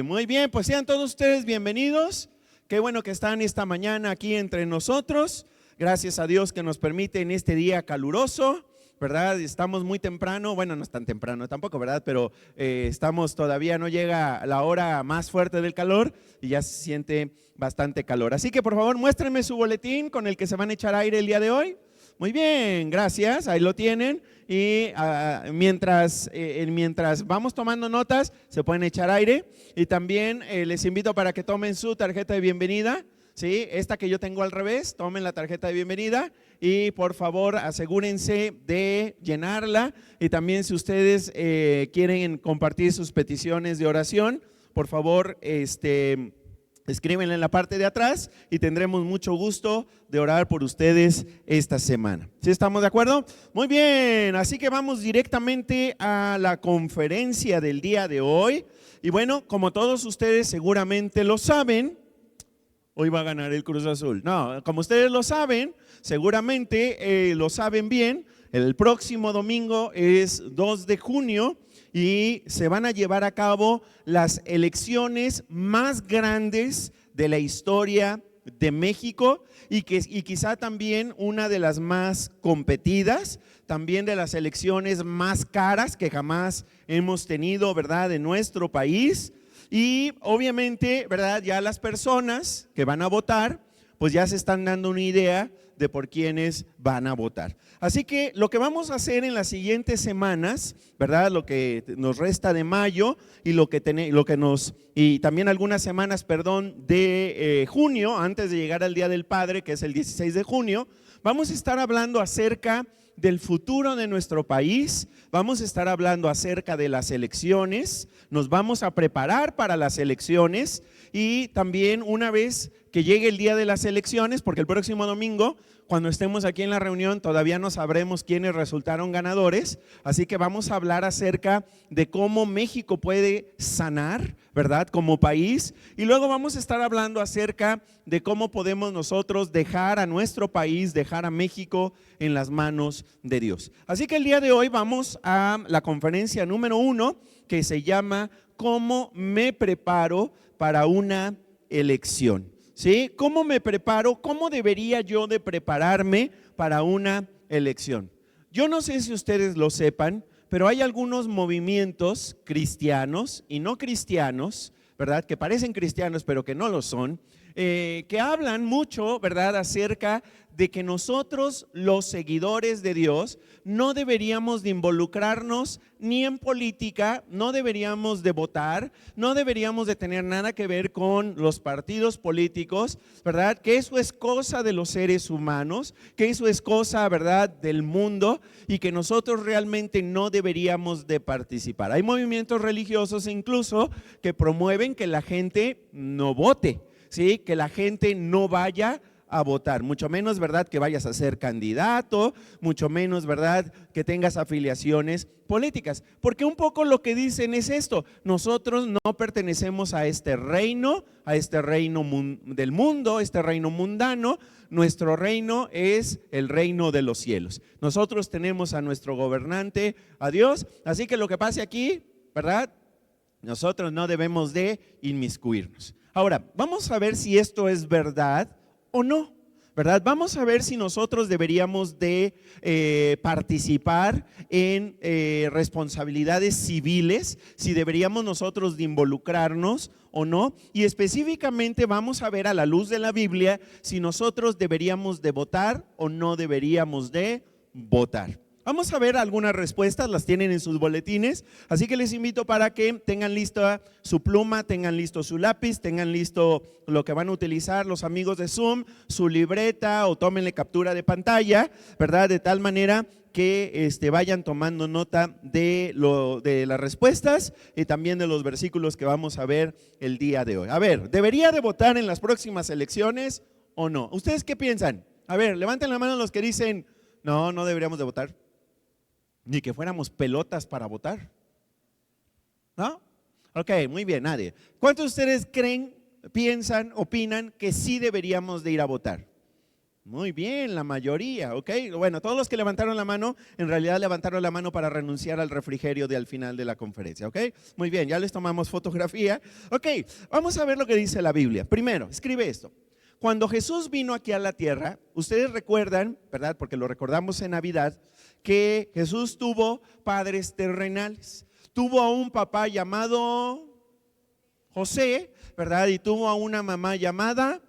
Muy bien, pues sean todos ustedes bienvenidos. Qué bueno que están esta mañana aquí entre nosotros. Gracias a Dios que nos permite en este día caluroso, ¿verdad? Estamos muy temprano, bueno, no es tan temprano tampoco, ¿verdad? Pero estamos todavía, no llega la hora más fuerte del calor y ya se siente bastante calor. Así que por favor muéstrenme su boletín con el que se van a echar aire el día de hoy. Muy bien, gracias, ahí lo tienen. Y mientras vamos tomando notas, se pueden echar aire. Y también les invito para que tomen su tarjeta de bienvenida. ¿Sí? Esta que yo tengo al revés, tomen la tarjeta de bienvenida y por favor asegúrense de llenarla. Y también si ustedes quieren compartir sus peticiones de oración, por favor escríbenla en la parte de atrás y tendremos mucho gusto de orar por ustedes esta semana. ¿Sí estamos de acuerdo? Muy bien, así que vamos directamente a la conferencia del día de hoy. Y bueno, como todos ustedes seguramente lo saben, hoy va a ganar el Cruz Azul. No, como ustedes lo saben, seguramente lo saben bien, el próximo domingo es 2 de junio y se van a llevar a cabo las elecciones más grandes de la historia de México y quizá también una de las más competidas, también de las elecciones más caras que jamás hemos tenido, ¿verdad?, en nuestro país. Y obviamente, ¿verdad?, ya las personas que van a votar, pues ya se están dando una idea de por quiénes van a votar. Así que lo que vamos a hacer en las siguientes semanas, ¿verdad?, lo que nos resta de mayo y y también algunas semanas, de junio, antes de llegar al Día del Padre, que es el 16 de junio, vamos a estar hablando acerca del futuro de nuestro país, vamos a estar hablando acerca de las elecciones, nos vamos a preparar para las elecciones y también una vez que llegue el día de las elecciones, porque el próximo domingo, cuando estemos aquí en la reunión, todavía no sabremos quiénes resultaron ganadores, así que vamos a hablar acerca de cómo México puede sanar, ¿verdad?, como país, y luego vamos a estar hablando acerca de cómo podemos nosotros dejar a nuestro país, dejar a México en las manos de Dios. Así que el día de hoy vamos a la conferencia número 1 que se llama ¿Cómo me preparo para una elección? ¿Sí? ¿Cómo me preparo? ¿Cómo debería yo de prepararme para una elección? Yo no sé si ustedes lo sepan, pero hay algunos movimientos cristianos y no cristianos, ¿verdad?, que parecen cristianos pero que no lo son, que hablan mucho, ¿verdad?, acerca de que nosotros, los seguidores de Dios, no deberíamos de involucrarnos ni en política, no deberíamos de votar, no deberíamos de tener nada que ver con los partidos políticos, ¿verdad?, que eso es cosa de los seres humanos, que eso es cosa, ¿verdad?, del mundo y que nosotros realmente no deberíamos de participar. Hay movimientos religiosos incluso que promueven que la gente no vote, ¿sí?, que la gente no vaya a votar, mucho menos, ¿verdad?, que vayas a ser candidato, mucho menos, ¿verdad?, que tengas afiliaciones políticas, porque un poco lo que dicen es esto: nosotros no pertenecemos a este reino del mundo, este reino mundano, nuestro reino es el reino de los cielos, nosotros tenemos a nuestro gobernante, a Dios, así que lo que pase aquí, ¿verdad?, nosotros no debemos de inmiscuirnos. Ahora, vamos a ver si esto es verdad o no, ¿verdad? Vamos a ver si nosotros deberíamos de participar en responsabilidades civiles, si deberíamos nosotros de involucrarnos o no, y específicamente vamos a ver a la luz de la Biblia si nosotros deberíamos de votar o no deberíamos de votar. Vamos a ver algunas respuestas, las tienen en sus boletines, así que les invito para que tengan lista su pluma, tengan listo su lápiz, tengan listo lo que van a utilizar los amigos de Zoom, su libreta o tómenle captura de pantalla, ¿verdad?, de tal manera que vayan tomando nota de las respuestas y también de los versículos que vamos a ver el día de hoy. A ver, ¿debería de votar en las próximas elecciones o no? ¿Ustedes qué piensan? A ver, levanten la mano los que dicen, no, no deberíamos de votar. Ni que fuéramos pelotas para votar, ¿no? Ok, muy bien, nadie. ¿Cuántos de ustedes creen, piensan, opinan que sí deberíamos de ir a votar? Muy bien, la mayoría, ¿ok? Bueno, todos los que levantaron la mano, en realidad levantaron la mano para renunciar al refrigerio al final de la conferencia, ¿ok? Muy bien, ya les tomamos fotografía. Ok, vamos a ver lo que dice la Biblia. Primero, escribe esto. Cuando Jesús vino aquí a la tierra, ustedes recuerdan, ¿verdad? Porque lo recordamos en Navidad, que Jesús tuvo padres terrenales. Tuvo a un papá llamado José, ¿verdad? Y tuvo a una mamá llamada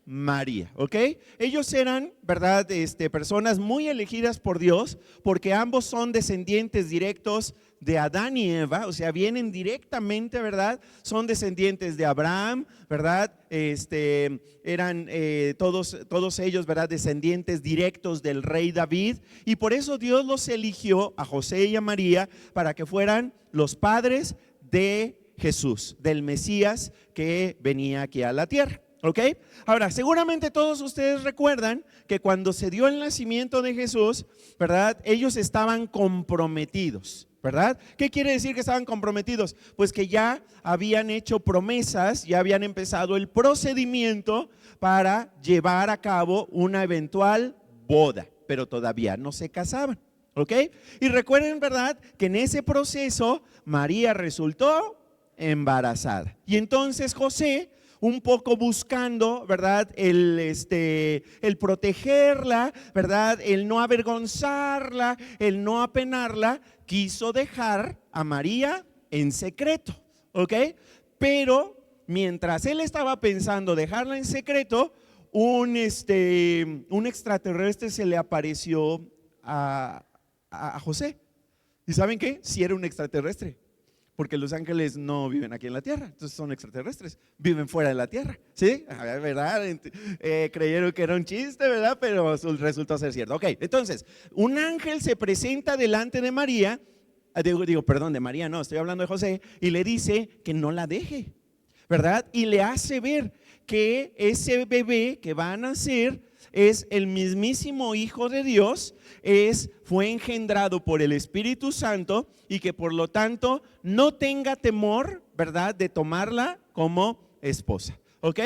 María, ¿ok? Ellos eran, ¿verdad? Personas muy elegidas por Dios, porque ambos son descendientes directos de Adán y Eva, o sea, vienen directamente, ¿verdad? Son descendientes de Abraham, ¿verdad? Eran todos ellos, ¿verdad? Descendientes directos del rey David, y por eso Dios los eligió a José y a María para que fueran los padres de Jesús, del Mesías que venía aquí a la tierra. ¿Ok? Ahora, seguramente todos ustedes recuerdan que cuando se dio el nacimiento de Jesús, ¿verdad? Ellos estaban comprometidos, ¿verdad? ¿Qué quiere decir que estaban comprometidos? Pues que ya habían hecho promesas, ya habían empezado el procedimiento para llevar a cabo una eventual boda, pero todavía no se casaban, ¿ok? Y recuerden, ¿verdad? Que en ese proceso María resultó embarazada. Y entonces José, un poco buscando, ¿verdad? El protegerla, ¿verdad? El no avergonzarla, el no apenarla, quiso dejar a María en secreto, ¿ok? Pero mientras él estaba pensando dejarla en secreto, un extraterrestre se le apareció a José. ¿Y saben qué? Sí era un extraterrestre. Porque los ángeles no viven aquí en la tierra, entonces son extraterrestres, viven fuera de la tierra, ¿sí? ¿Verdad? Creyeron que era un chiste, ¿verdad? Pero resultó ser cierto. Ok, entonces, un ángel se presenta delante de María, de María no, estoy hablando de José, y le dice que no la deje, ¿verdad? Y le hace ver que ese bebé que va a nacer es el mismísimo Hijo de Dios, fue engendrado por el Espíritu Santo y que por lo tanto no tenga temor, ¿verdad?, de tomarla como esposa, ¿ok?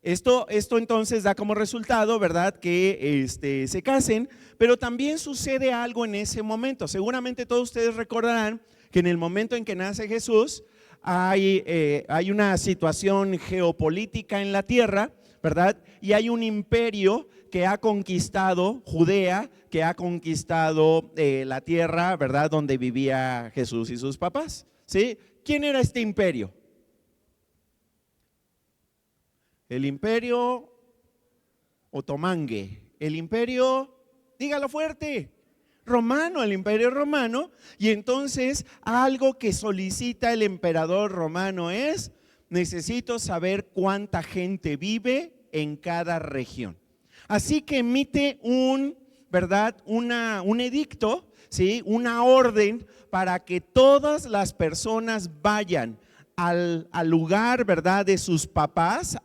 Esto entonces da como resultado, ¿verdad?, que se casen, pero también sucede algo en ese momento. Seguramente todos ustedes recordarán que en el momento en que nace Jesús hay una situación geopolítica en la tierra, ¿verdad? Y hay un imperio que ha conquistado Judea, que ha conquistado la tierra, ¿verdad? Donde vivía Jesús y sus papás, ¿sí? ¿Quién era este imperio? El imperio otomangue, el imperio, dígalo fuerte, romano, el imperio romano. Y entonces algo que solicita el emperador romano es: necesito saber cuánta gente vive en cada región. Así que emite un edicto, ¿sí? Una orden para que todas las personas vayan al lugar, ¿verdad?, de sus papás,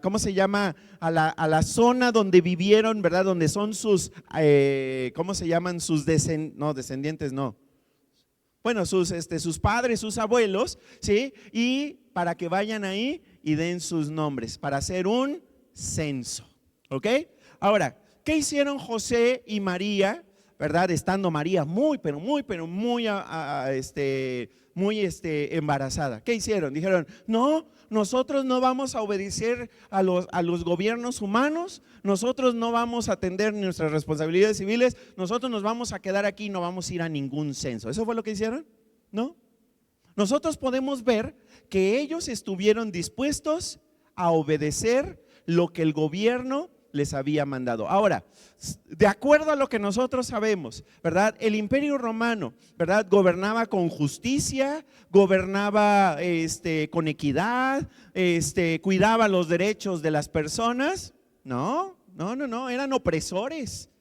¿cómo se llama? A la zona donde vivieron, ¿verdad? Donde son sus, ¿cómo se llaman? Sus descendientes, no. Bueno, sus padres, sus abuelos, ¿sí? Y para que vayan ahí y den sus nombres, para hacer un censo, ¿ok? Ahora, ¿qué hicieron José y María, verdad? Estando María muy embarazada. ¿Qué hicieron? Dijeron: no, nosotros no vamos a obedecer a los gobiernos humanos, nosotros no vamos a atender nuestras responsabilidades civiles, nosotros nos vamos a quedar aquí y no vamos a ir a ningún censo. ¿Eso fue lo que hicieron? ¿No? Nosotros podemos ver que ellos estuvieron dispuestos a obedecer lo que el gobierno les había mandado. Ahora, de acuerdo a lo que nosotros sabemos, ¿verdad? El imperio romano, ¿verdad?, gobernaba con justicia, gobernaba con equidad, cuidaba los derechos de las personas. No, eran opresores,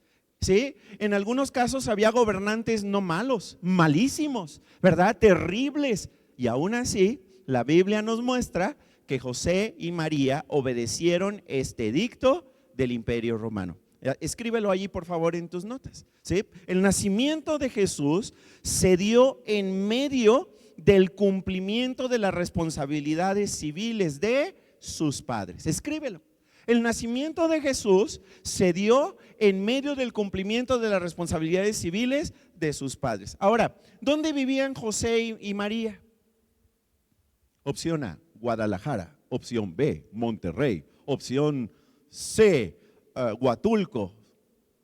¿sí? En algunos casos había gobernantes no malos, malísimos, ¿verdad?, terribles. Y aún así, la Biblia nos muestra que José y María obedecieron este edicto del imperio romano. Escríbelo allí, por favor, en tus notas, ¿sí? El nacimiento de Jesús se dio en medio del cumplimiento de las responsabilidades civiles de sus padres. Escríbelo. El nacimiento de Jesús se dio en medio del cumplimiento de las responsabilidades civiles de sus padres. Ahora, ¿dónde vivían José y María? Opción A, Guadalajara. Opción B, Monterrey. Opción C, Huatulco.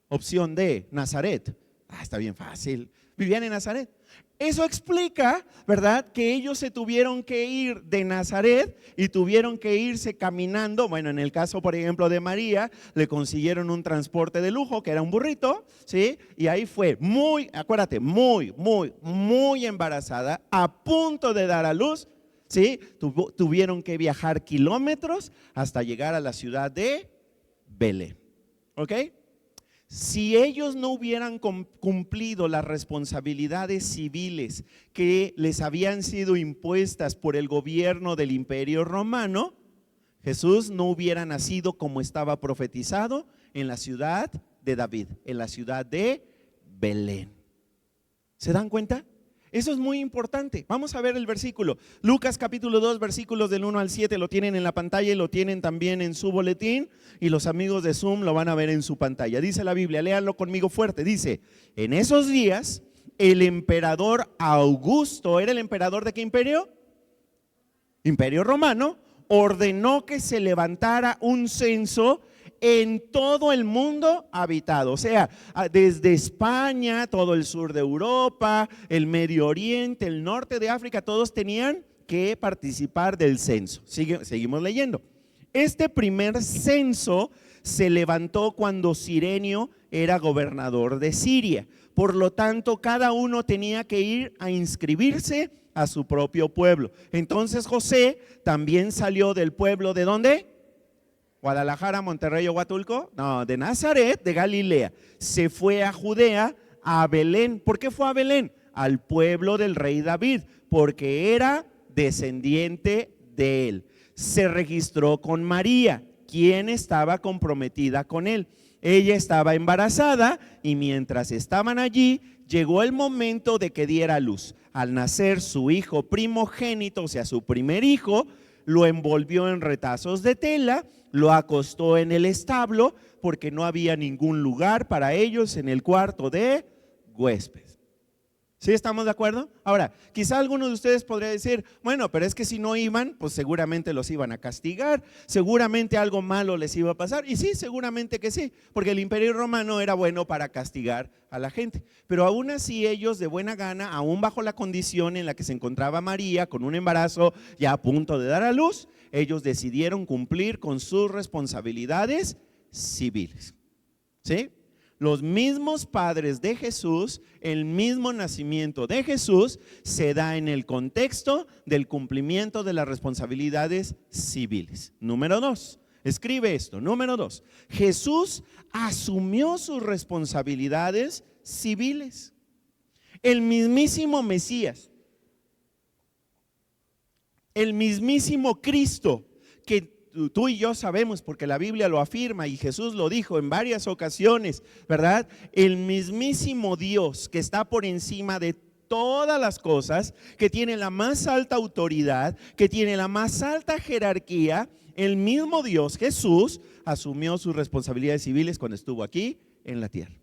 Opción D, Nazaret. Está bien fácil. Vivían en Nazaret. Eso explica, ¿verdad?, que ellos se tuvieron que ir de Nazaret y tuvieron que irse caminando. Bueno, en el caso, por ejemplo, de María, le consiguieron un transporte de lujo, que era un burrito, ¿sí? Y ahí fue acuérdate, muy embarazada, a punto de dar a luz, ¿sí? Tuvieron que viajar kilómetros hasta llegar a la ciudad de Belén, ¿ok? Si ellos no hubieran cumplido las responsabilidades civiles que les habían sido impuestas por el gobierno del Imperio Romano, Jesús no hubiera nacido como estaba profetizado en la ciudad de David, en la ciudad de Belén. ¿Se dan cuenta? Eso es muy importante. Vamos a ver el versículo. Lucas capítulo 2, versículos del 1 al 7, lo tienen en la pantalla y lo tienen también en su boletín, y los amigos de Zoom lo van a ver en su pantalla. Dice la Biblia, léanlo conmigo fuerte. Dice, en esos días el emperador Augusto, ¿era el emperador de qué imperio? Imperio Romano. Ordenó que se levantara un censo en todo el mundo habitado, o sea, desde España, todo el sur de Europa, el Medio Oriente, el norte de África, todos tenían que participar del censo. Seguimos leyendo. Este primer censo se levantó cuando Cirenio era gobernador de Siria. Por lo tanto, cada uno tenía que ir a inscribirse a su propio pueblo. Entonces José también salió del pueblo, ¿de dónde? Guadalajara, Monterrey o Huatulco, no, de Nazaret, de Galilea. Se fue a Judea, a Belén. ¿Por qué fue a Belén? Al pueblo del rey David, porque era descendiente de él. Se registró con María, quien estaba comprometida con él. Ella estaba embarazada y mientras estaban allí, llegó el momento de que diera a luz. Al nacer su hijo primogénito, o sea, su primer hijo, lo envolvió en retazos de tela, lo acostó en el establo porque no había ningún lugar para ellos en el cuarto de huéspedes. ¿Sí estamos de acuerdo? Ahora, quizá alguno de ustedes podría decir, bueno, pero es que si no iban, pues seguramente los iban a castigar, seguramente algo malo les iba a pasar. Y sí, seguramente que sí, porque el Imperio Romano era bueno para castigar a la gente. Pero aún así ellos de buena gana, aún bajo la condición en la que se encontraba María, con un embarazo ya a punto de dar a luz, ellos decidieron cumplir con sus responsabilidades civiles. ¿Sí? Los mismos padres de Jesús, el mismo nacimiento de Jesús se da en el contexto del cumplimiento de las responsabilidades civiles. Número 2, escribe esto. Número 2, Jesús asumió sus responsabilidades civiles. El mismísimo Mesías, el mismísimo Cristo, que tú y yo sabemos porque la Biblia lo afirma y Jesús lo dijo en varias ocasiones, ¿verdad? El mismísimo Dios que está por encima de todas las cosas, que tiene la más alta autoridad, que tiene la más alta jerarquía, el mismo Dios, Jesús, asumió sus responsabilidades civiles cuando estuvo aquí en la tierra.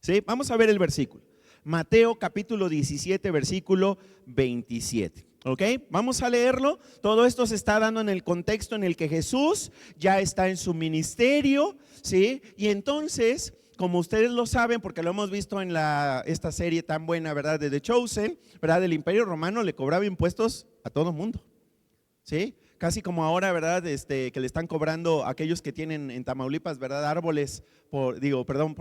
¿Sí? Vamos a ver el versículo. Mateo capítulo 17, versículo 27. ¿Ok? Vamos a leerlo. Todo esto se está dando en el contexto en el que Jesús ya está en su ministerio, ¿sí? Y entonces, como ustedes lo saben, porque lo hemos visto en esta serie tan buena, ¿verdad? De The Chosen, ¿verdad? El Imperio Romano le cobraba impuestos a todo mundo, ¿sí? Casi como ahora, ¿verdad? Que le están cobrando a aquellos que tienen en Tamaulipas, ¿verdad? Árboles, por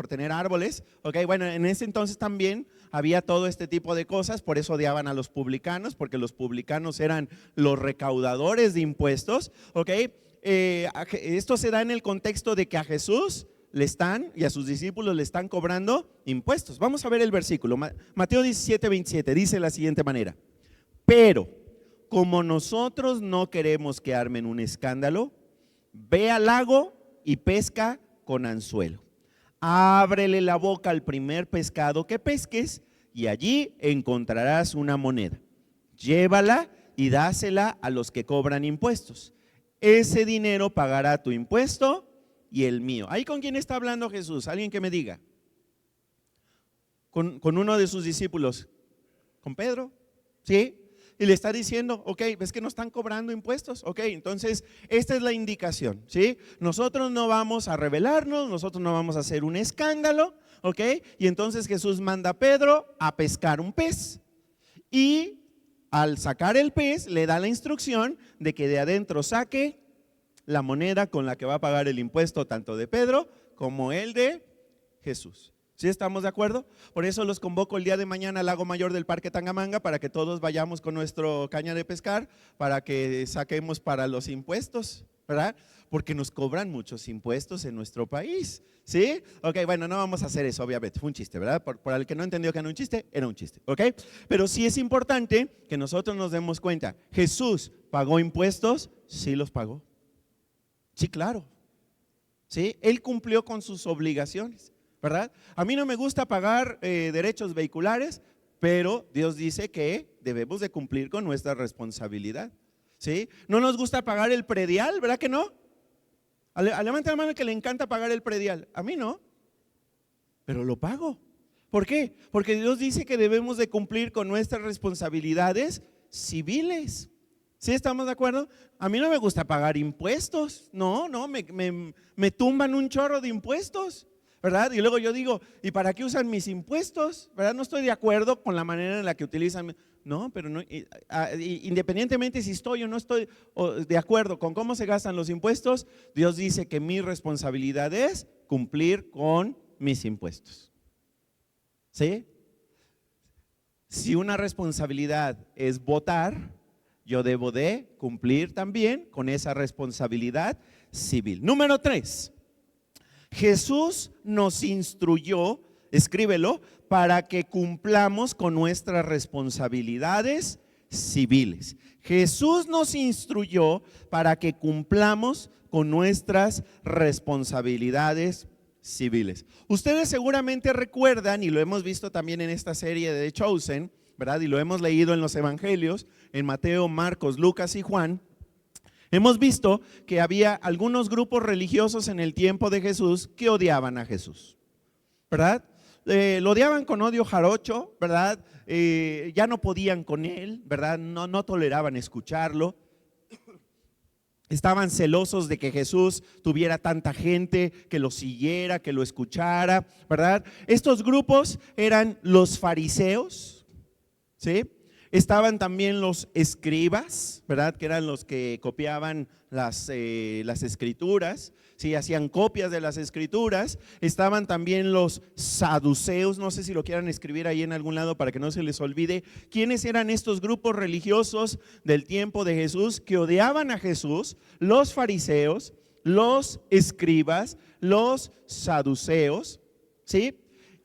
tener árboles. Ok, bueno, en ese entonces también había todo este tipo de cosas, por eso odiaban a los publicanos, porque los publicanos eran los recaudadores de impuestos. Ok, esto se da en el contexto de que a Jesús y a sus discípulos le están cobrando impuestos. Vamos a ver el versículo. Mateo 17, 27 dice de la siguiente manera: pero como nosotros no queremos que armen un escándalo, ve al lago y pesca con anzuelo. Ábrele la boca al primer pescado que pesques y allí encontrarás una moneda. Llévala y dásela a los que cobran impuestos. ese dinero pagará tu impuesto y el mío. ¿Ahí con quién está hablando Jesús? Alguien que me diga. Con uno de sus discípulos, con Pedro, ¿sí? Y le está diciendo, ok, ves que no están cobrando impuestos, ok, entonces esta es la indicación, ¿sí? Nosotros no vamos a rebelarnos, nosotros no vamos a hacer un escándalo, ok, y entonces Jesús manda a Pedro a pescar un pez y al sacar el pez le da la instrucción de que de adentro saque la moneda con la que va a pagar el impuesto tanto de Pedro como el de Jesús. ¿Sí estamos de acuerdo? Por eso los convoco el día de mañana al lago mayor del Parque Tangamanga para que todos vayamos con nuestro caña de pescar para que saquemos para los impuestos, ¿verdad? Porque nos cobran muchos impuestos en nuestro país, ¿sí? Ok, bueno, no vamos a hacer eso, obviamente, fue un chiste, ¿verdad? Por el que no entendió que era un chiste, ¿ok? Pero sí es importante que nosotros nos demos cuenta, ¿Jesús pagó impuestos? Sí los pagó, sí, claro, ¿sí? Él cumplió con sus obligaciones, ¿verdad? A mí no me gusta pagar derechos vehiculares, pero Dios dice que debemos de cumplir con nuestra responsabilidad, ¿sí? No nos gusta pagar el predial, ¿verdad que no? Levanta la mano que le encanta pagar el predial. A mí no, pero lo pago. ¿Por qué? Porque Dios dice que debemos de cumplir con nuestras responsabilidades civiles. ¿Sí estamos de acuerdo? A mí no me gusta pagar impuestos. No, me tumban un chorro de impuestos, ¿verdad? Y luego yo digo, ¿y para qué usan mis impuestos? ¿Verdad? No estoy de acuerdo con la manera en la que utilizan. No, pero no, independientemente si estoy o no estoy de acuerdo con cómo se gastan los impuestos, Dios dice que mi responsabilidad es cumplir con mis impuestos. ¿Sí? Si una responsabilidad es votar, yo debo de cumplir también con esa responsabilidad civil. Número 3. Jesús nos instruyó, escríbelo, para que cumplamos con nuestras responsabilidades civiles. Jesús nos instruyó para que cumplamos con nuestras responsabilidades civiles. Ustedes seguramente recuerdan, y lo hemos visto también en esta serie de The Chosen, ¿verdad? Y lo hemos leído en los evangelios, en Mateo, Marcos, Lucas y Juan. Hemos visto que había algunos grupos religiosos en el tiempo de Jesús que odiaban a Jesús, ¿verdad? Lo odiaban con odio jarocho, ¿verdad? Ya no podían con él, ¿verdad? No toleraban escucharlo. Estaban celosos de que Jesús tuviera tanta gente que lo siguiera, que lo escuchara, ¿verdad? Estos grupos eran los fariseos, ¿sí? Estaban también los escribas, ¿verdad? Que eran los que copiaban las escrituras, ¿sí? Hacían copias de las escrituras. Estaban también los saduceos, no sé si lo quieran escribir ahí en algún lado para que no se les olvide. ¿Quiénes eran estos grupos religiosos del tiempo de Jesús que odiaban a Jesús? Los fariseos, los escribas, los saduceos, ¿sí?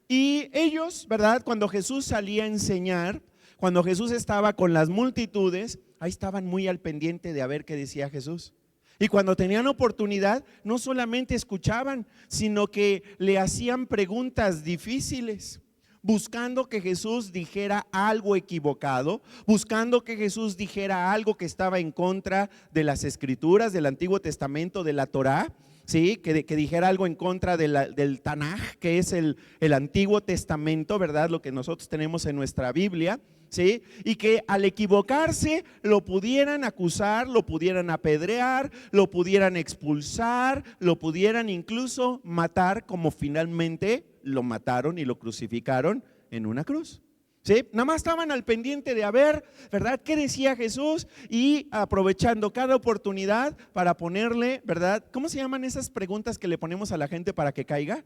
Y ellos, ¿verdad? Cuando Jesús salía a enseñar, cuando Jesús estaba con las multitudes, ahí estaban muy al pendiente de a ver qué decía Jesús. Y cuando tenían oportunidad, no solamente escuchaban, sino que le hacían preguntas difíciles, buscando que Jesús dijera algo equivocado, buscando que Jesús dijera algo que estaba en contra de las escrituras, del Antiguo Testamento, de la Torá. Sí, que dijera algo en contra del Tanaj, que es el Antiguo Testamento, ¿verdad? Lo que nosotros tenemos en nuestra Biblia, ¿sí? Y que al equivocarse lo pudieran acusar, lo pudieran apedrear, lo pudieran expulsar, lo pudieran incluso matar, como finalmente lo mataron y lo crucificaron en una cruz. ¿Sí? Nada más estaban al pendiente de a ver, ¿verdad? ¿Qué decía Jesús? Y aprovechando cada oportunidad para ponerle, ¿verdad? ¿Cómo se llaman esas preguntas que le ponemos a la gente para que caiga?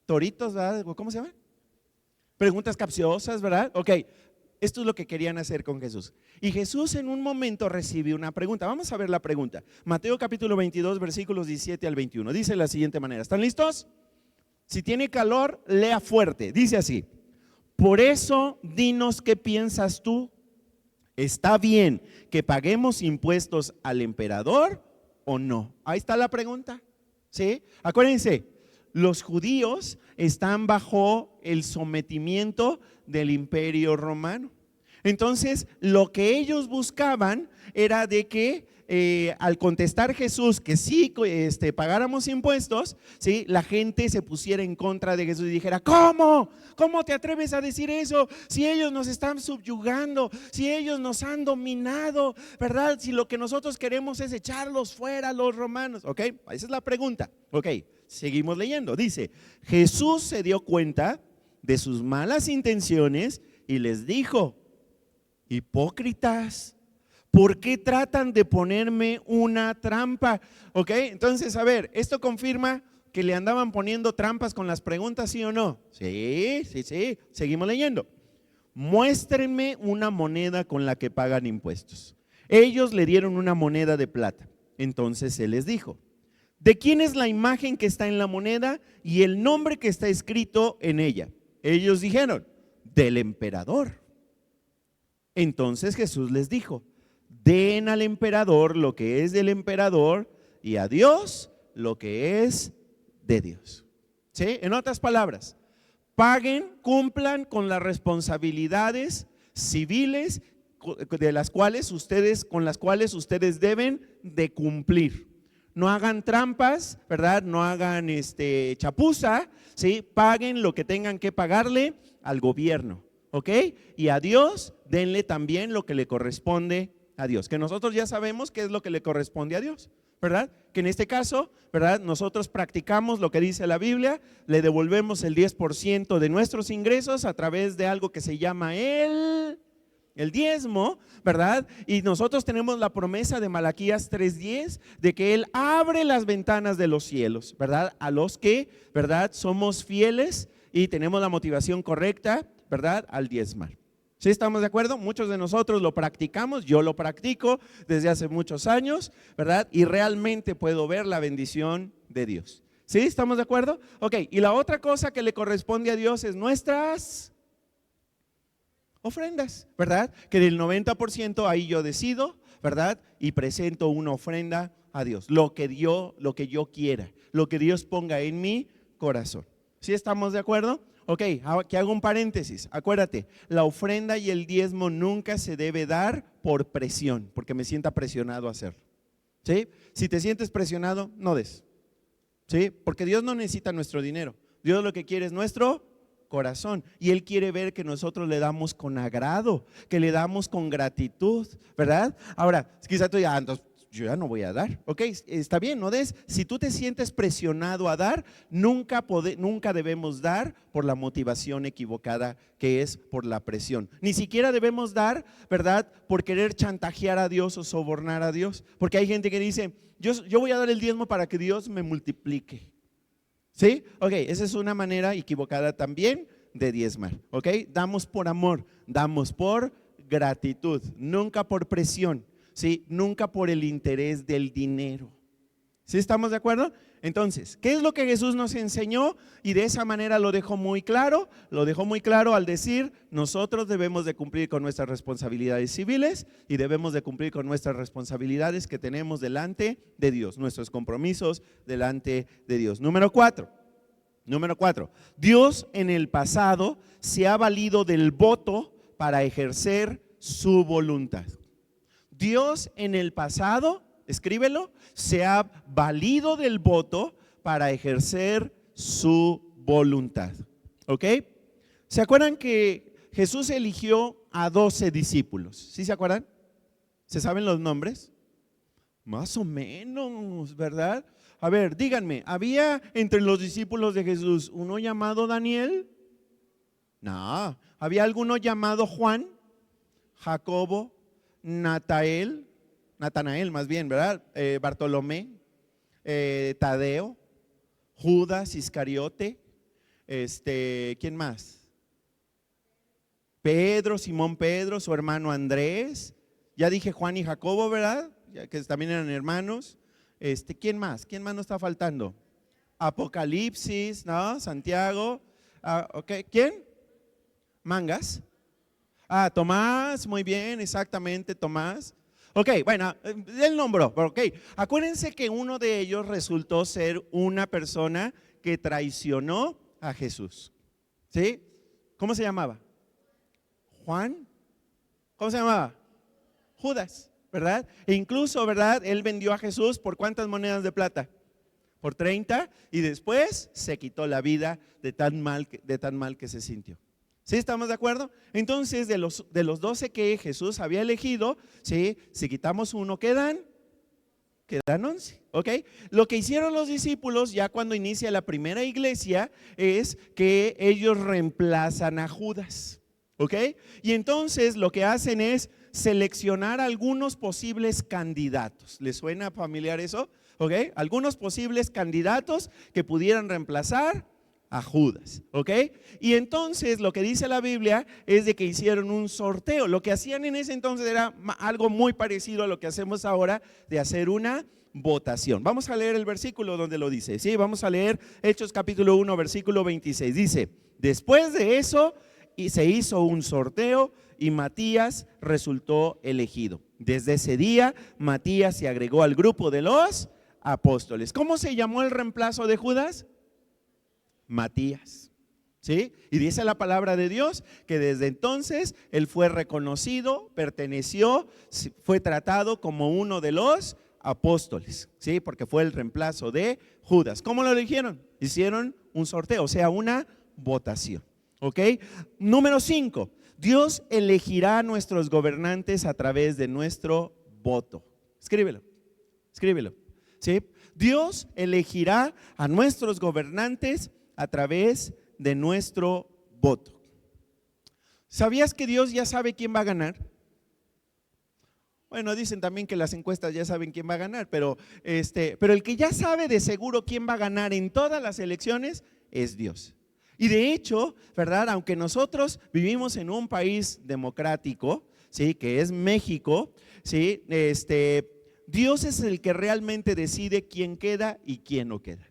Toritos, ¿verdad? ¿Cómo se llama? Preguntas capciosas, ¿verdad? Ok, esto es lo que querían hacer con Jesús. Y Jesús en un momento recibió una pregunta. Vamos a ver la pregunta. Mateo capítulo 22, versículos 17 al 21. Dice de la siguiente manera. ¿Están listos? Si tiene calor, lea fuerte. Dice así. Por eso, dinos qué piensas tú. ¿Está bien que paguemos impuestos al emperador o no? Ahí está la pregunta, ¿sí? Acuérdense, los judíos están bajo el sometimiento del imperio romano. Entonces, lo que ellos buscaban era de que al contestar Jesús que sí pagáramos impuestos, ¿sí?, la gente se pusiera en contra de Jesús y dijera: ¿cómo? ¿Cómo te atreves a decir eso? Si ellos nos están subyugando, si ellos nos han dominado, ¿verdad? Si lo que nosotros queremos es echarlos fuera a los romanos, ¿ok? Esa es la pregunta. Ok, seguimos leyendo. Dice: Jesús se dio cuenta de sus malas intenciones y les dijo: hipócritas, ¿por qué tratan de ponerme una trampa? Ok, entonces, a ver, esto confirma que le andaban poniendo trampas con las preguntas, ¿sí o no? Sí, seguimos leyendo. Muéstrenme una moneda con la que pagan impuestos. Ellos le dieron una moneda de plata. Entonces él les dijo: ¿de quién es la imagen que está en la moneda y el nombre que está escrito en ella? Ellos dijeron: del emperador. Entonces Jesús les dijo: den al emperador lo que es del emperador y a Dios lo que es de Dios. ¿Sí? En otras palabras, paguen, cumplan con las responsabilidades civiles con las cuales ustedes deben de cumplir. No hagan trampas, ¿verdad? No hagan chapuza, ¿sí? Paguen lo que tengan que pagarle al gobierno, ¿ok? Y a Dios denle también lo que le corresponde a Dios, que nosotros ya sabemos qué es lo que le corresponde a Dios, ¿verdad? Que en este caso, ¿verdad?, nosotros practicamos lo que dice la Biblia, le devolvemos el 10% de nuestros ingresos a través de algo que se llama el diezmo, ¿verdad? Y nosotros tenemos la promesa de Malaquías 3:10 de que Él abre las ventanas de los cielos, ¿verdad?, a los que, ¿verdad?, somos fieles y tenemos la motivación correcta, ¿verdad?, al diezmar. ¿Sí estamos de acuerdo? Muchos de nosotros lo practicamos, yo lo practico desde hace muchos años, ¿verdad? Y realmente puedo ver la bendición de Dios. ¿Sí estamos de acuerdo? Ok, y la otra cosa que le corresponde a Dios es nuestras ofrendas, ¿verdad? Que del 90% ahí yo decido, ¿verdad? Y presento una ofrenda a Dios, lo que yo quiera, lo que Dios ponga en mi corazón. ¿Sí estamos de acuerdo? Ok, aquí hago un paréntesis. Acuérdate, la ofrenda y el diezmo nunca se debe dar por presión, porque me sienta presionado a hacerlo. ¿Sí? Si te sientes presionado, no des. ¿Sí? Porque Dios no necesita nuestro dinero. Dios lo que quiere es nuestro corazón, y Él quiere ver que nosotros le damos con agrado, que le damos con gratitud, ¿verdad? Ahora, quizás tú ya, entonces, yo ya no voy a dar. Ok, está bien, no des. Si tú te sientes presionado a dar, nunca debemos dar por la motivación equivocada, que es por la presión. Ni siquiera debemos dar, ¿verdad?, por querer chantajear a Dios o sobornar a Dios, porque hay gente que dice: yo voy a dar el diezmo para que Dios me multiplique. ¿Sí? Ok, esa es una manera equivocada también de diezmar. Ok, damos por amor, damos por gratitud, nunca por presión, ¿sí? Nunca por el interés del dinero. ¿Sí estamos de acuerdo? Entonces, ¿qué es lo que Jesús nos enseñó? Y de esa manera lo dejó muy claro al decir: nosotros debemos de cumplir con nuestras responsabilidades civiles y debemos de cumplir con nuestras responsabilidades que tenemos delante de Dios, nuestros compromisos delante de Dios. Número 4, Dios en el pasado se ha valido del voto para ejercer su voluntad. Dios en el pasado, escríbelo, se ha valido del voto para ejercer su voluntad. ¿Ok? ¿Se acuerdan que Jesús eligió a 12 discípulos? ¿Sí se acuerdan? ¿Se saben los nombres? Más o menos, ¿verdad? A ver, díganme, ¿había entre los discípulos de Jesús uno llamado Daniel? No. ¿Había alguno llamado Juan, Jacobo, Natanael más bien, ¿verdad? Bartolomé, Tadeo, Judas Iscariote, ¿quién más? Pedro, Simón Pedro, su hermano Andrés. Ya dije Juan y Jacobo, ¿verdad? Ya que también eran hermanos. ¿Quién más? ¿Quién más nos está faltando? Apocalipsis, ¿no? Santiago. Okay. ¿Quién? Mangas. Tomás, muy bien, exactamente, Tomás. Ok, bueno, él nombró, ok. Acuérdense que uno de ellos resultó ser una persona que traicionó a Jesús. ¿Sí? ¿Cómo se llamaba? Juan ¿Cómo se llamaba? Judas, ¿verdad? E incluso, ¿verdad? Él vendió a Jesús ¿por cuántas monedas de plata? Por 30, y después se quitó la vida de tan mal que se sintió. ¿Sí estamos de acuerdo? Entonces, de los 12 que Jesús había elegido, ¿sí? Si quitamos uno, quedan 11, ¿ok? Lo que hicieron los discípulos ya cuando inicia la primera iglesia es que ellos reemplazan a Judas, ¿ok? Y entonces lo que hacen es seleccionar algunos posibles candidatos. ¿Les suena familiar eso? ¿Ok? Algunos posibles candidatos que pudieran reemplazar a Judas, ¿ok? Y entonces lo que dice la Biblia es de que hicieron un sorteo. Lo que hacían en ese entonces era algo muy parecido a lo que hacemos ahora, de hacer una votación. Vamos a leer el versículo donde lo dice, ¿sí? Vamos a leer Hechos capítulo 1, versículo 26. Dice: después de eso se hizo un sorteo y Matías resultó elegido. Desde ese día Matías se agregó al grupo de los apóstoles. ¿Cómo se llamó el reemplazo de Judas? Matías, ¿sí? Y dice la palabra de Dios que desde entonces él fue reconocido, perteneció, fue tratado como uno de los apóstoles, ¿sí? Porque fue el reemplazo de Judas. ¿Cómo lo eligieron? Hicieron un sorteo, o sea, una votación, ¿ok? Número 5, Dios elegirá a nuestros gobernantes a través de nuestro voto. Escríbelo, ¿sí? Dios elegirá a nuestros gobernantes a través de nuestro voto. ¿Sabías que Dios ya sabe quién va a ganar? Bueno, dicen también que las encuestas ya saben quién va a ganar, pero el que ya sabe de seguro quién va a ganar en todas las elecciones es Dios. Y de hecho, ¿verdad? Aunque nosotros vivimos en un país democrático, ¿sí? Que es México, ¿sí? Dios es el que realmente decide quién queda y quién no queda.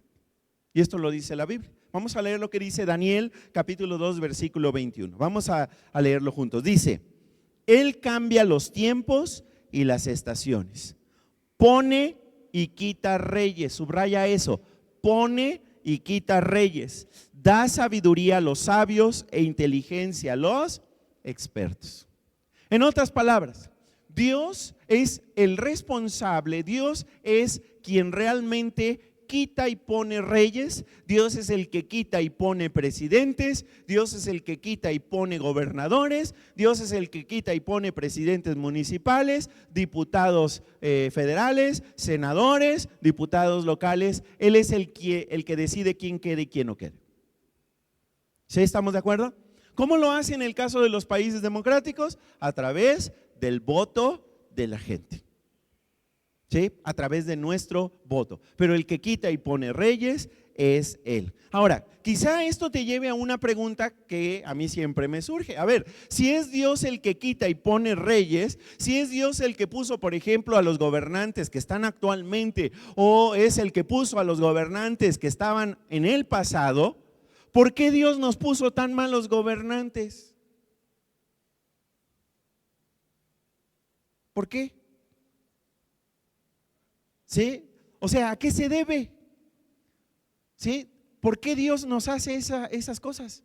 Y esto lo dice la Biblia. Vamos a leer lo que dice Daniel capítulo 2 versículo 21. Vamos a leerlo juntos. Dice: Él cambia los tiempos y las estaciones, pone y quita reyes. Subraya eso: pone y quita reyes, da sabiduría a los sabios e inteligencia a los expertos. En otras palabras, Dios es el responsable, Dios es quien realmente quita y pone reyes, Dios es el que quita y pone presidentes, Dios es el que quita y pone gobernadores, Dios es el que quita y pone presidentes municipales, diputados federales, senadores, diputados locales. Él es el que decide quién quede y quién no quede. ¿Sí estamos de acuerdo? ¿Cómo lo hace en el caso de los países democráticos? A través del voto de la gente, ¿sí? A través de nuestro voto. Pero el que quita y pone reyes es Él. Ahora, quizá esto te lleve a una pregunta que a mí siempre me surge. A ver, si es Dios el que quita y pone reyes, si es Dios el que puso, por ejemplo, a los gobernantes que están actualmente, o es el que puso a los gobernantes que estaban en el pasado, ¿por qué Dios nos puso tan malos gobernantes? ¿Por qué? ¿Sí? O sea, ¿a qué se debe? ¿Sí? ¿Por qué Dios nos hace esas cosas?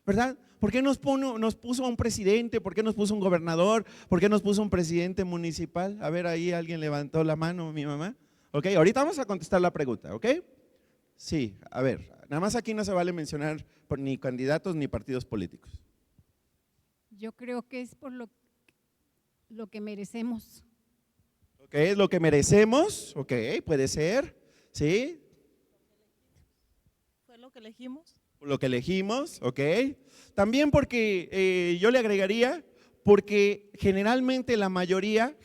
¿Verdad? ¿Por qué nos puso a un presidente? ¿Por qué nos puso un gobernador? ¿Por qué nos puso un presidente municipal? A ver, ahí alguien levantó la mano, mi mamá. Ok, ahorita vamos a contestar la pregunta, ¿ok? Sí, a ver, nada más aquí no se vale mencionar ni candidatos ni partidos políticos. Yo creo que es por lo que merecemos. Ok, es lo que merecemos, ok, puede ser, ¿sí? Fue lo que elegimos. Lo que elegimos, ok. También porque yo le agregaría, porque generalmente la mayoría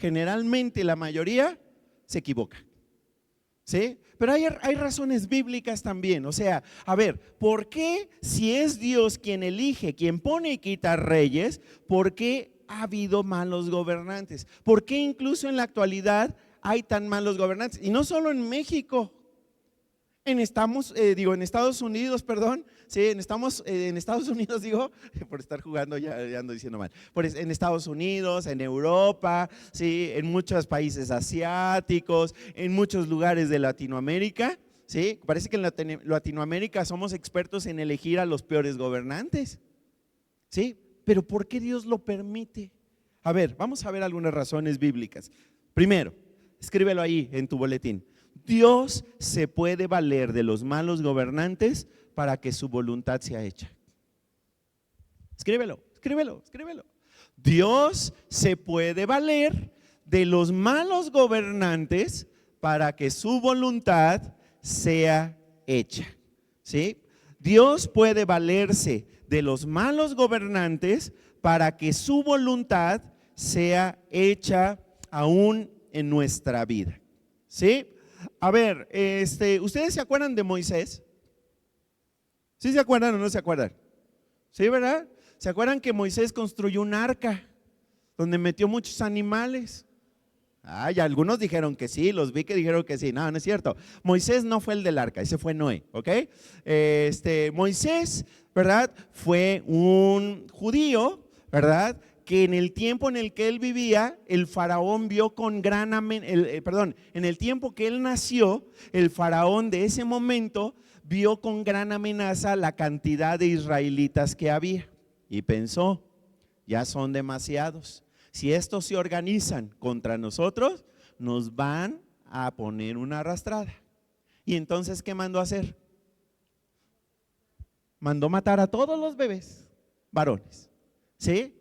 se equivoca, ¿sí? Pero hay razones bíblicas también. O sea, a ver, ¿por qué si es Dios quien elige, quien pone y quita reyes, por qué ha habido malos gobernantes? ¿Por qué incluso en la actualidad hay tan malos gobernantes? Y no solo en México. En Estados Unidos, perdón, sí, en Estados Unidos, digo, por estar jugando ya ando diciendo mal, en Estados Unidos, en Europa, sí, en muchos países asiáticos, en muchos lugares de Latinoamérica, sí, parece que en Latinoamérica somos expertos en elegir a los peores gobernantes, sí, pero ¿por qué Dios lo permite? A ver, vamos a ver algunas razones bíblicas. Primero, escríbelo ahí en tu boletín. Dios se puede valer de los malos gobernantes para que su voluntad sea hecha. Escríbelo, escríbelo, escríbelo. Dios se puede valer de los malos gobernantes para que su voluntad sea hecha. ¿Sí? Dios puede valerse de los malos gobernantes para que su voluntad sea hecha aún en nuestra vida. ¿Sí? A ver, ¿ustedes se acuerdan de Moisés? ¿Sí se acuerdan o no se acuerdan? ¿Sí, verdad? ¿Se acuerdan que Moisés construyó un arca donde metió muchos animales? Ay, algunos dijeron que sí, los vi que dijeron que sí. No, no es cierto. Moisés no fue el del arca, ese fue Noé, ¿ok? Moisés, ¿verdad? Fue un judío, ¿verdad? Que en el tiempo en el que él vivía, el faraón vio con gran en el tiempo que él nació, el faraón de ese momento vio con gran amenaza la cantidad de israelitas que había y pensó, ya son demasiados. Si estos se organizan contra nosotros, nos van a poner una arrastrada. Y entonces, ¿qué mandó a hacer? Mandó matar a todos los bebés varones, ¿sí?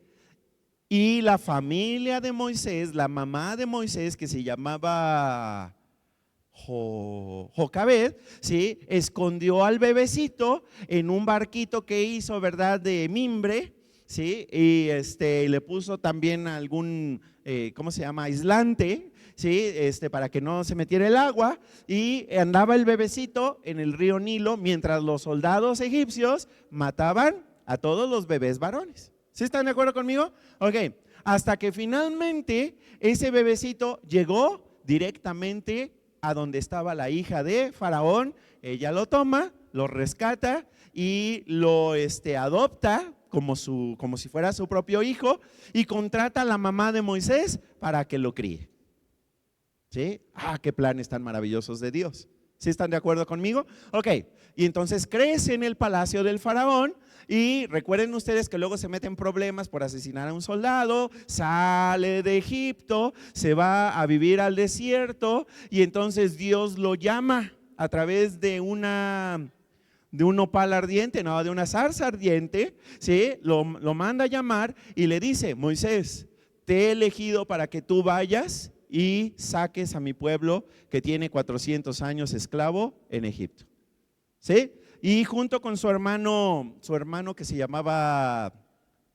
Y la familia de Moisés, la mamá de Moisés, que se llamaba Jocabed, ¿sí? Escondió al bebecito en un barquito que hizo, ¿verdad?, de mimbre, ¿sí? Y le puso también algún, ¿cómo se llama?, aislante, ¿sí? Para que no se metiera el agua, y andaba el bebecito en el río Nilo mientras los soldados egipcios mataban a todos los bebés varones. ¿Sí están de acuerdo conmigo? Ok, hasta que finalmente ese bebecito llegó directamente a donde estaba la hija de Faraón. Ella lo toma, lo rescata y lo adopta como si fuera su propio hijo, y contrata a la mamá de Moisés para que lo críe. ¿Sí? Qué planes tan maravillosos de Dios. ¿Sí están de acuerdo conmigo? Ok, y entonces crece en el palacio del faraón. Y recuerden ustedes que luego se meten problemas por asesinar a un soldado, sale de Egipto, se va a vivir al desierto, y entonces Dios lo llama a través de un nopal ardiente, no, de una zarza ardiente, ¿sí? Lo manda a llamar y le dice: Moisés, te he elegido para que tú vayas y saques a mi pueblo que tiene 400 años esclavo en Egipto. ¿Sí? Y junto con su hermano que se llamaba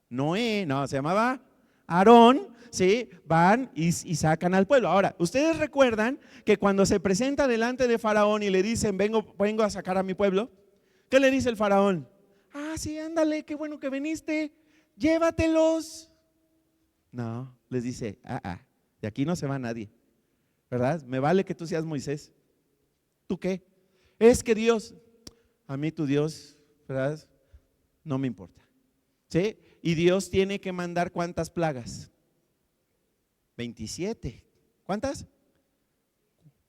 Noé, no, se llamaba Aarón, ¿sí? Van y sacan al pueblo. Ahora, ustedes recuerdan que cuando se presenta delante de Faraón y le dicen, vengo a sacar a mi pueblo, ¿qué le dice el Faraón? Sí, ándale, qué bueno que viniste, llévatelos. No, les dice, de aquí no se va nadie, ¿verdad? Me vale que tú seas Moisés. ¿Tú qué? Es que Dios, a mí tu Dios, ¿verdad?, no me importa. ¿Sí? Y Dios tiene que mandar ¿cuántas plagas? 27. ¿Cuántas?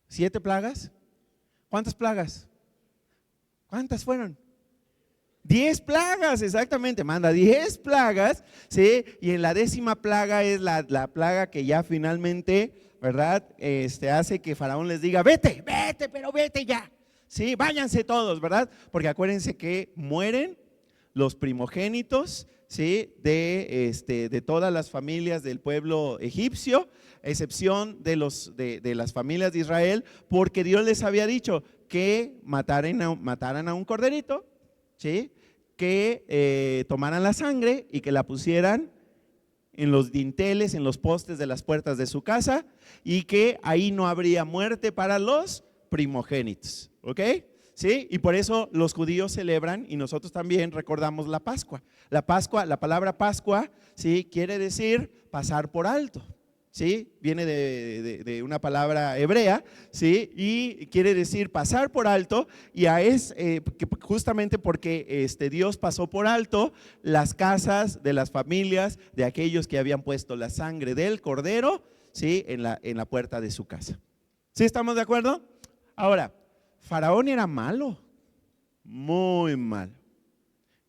¿7 plagas? ¿Cuántas plagas? ¿Cuántas fueron? 10 plagas, exactamente, manda 10 plagas, ¿sí? Y en la 10ª plaga es la plaga que ya finalmente, ¿verdad?, hace que Faraón les diga, vete, pero vete ya, ¿sí? Váyanse todos, ¿verdad? Porque acuérdense que mueren los primogénitos, ¿sí?, de todas las familias del pueblo egipcio, a excepción de las familias de Israel, porque Dios les había dicho que mataran a un corderito, ¿sí?, que tomaran la sangre y que la pusieran en los dinteles, en los postes de las puertas de su casa, y que ahí no habría muerte para los primogénitos, ¿ok? ¿Sí? Y por eso los judíos celebran, y nosotros también recordamos la Pascua. La palabra Pascua, ¿sí?, quiere decir pasar por alto. ¿Sí? Viene de una palabra hebrea, ¿sí?, y quiere decir pasar por alto, y justamente porque Dios pasó por alto las casas de las familias de aquellos que habían puesto la sangre del cordero, ¿sí?, en la puerta de su casa. ¿Sí estamos de acuerdo? Ahora, Faraón era malo, muy malo,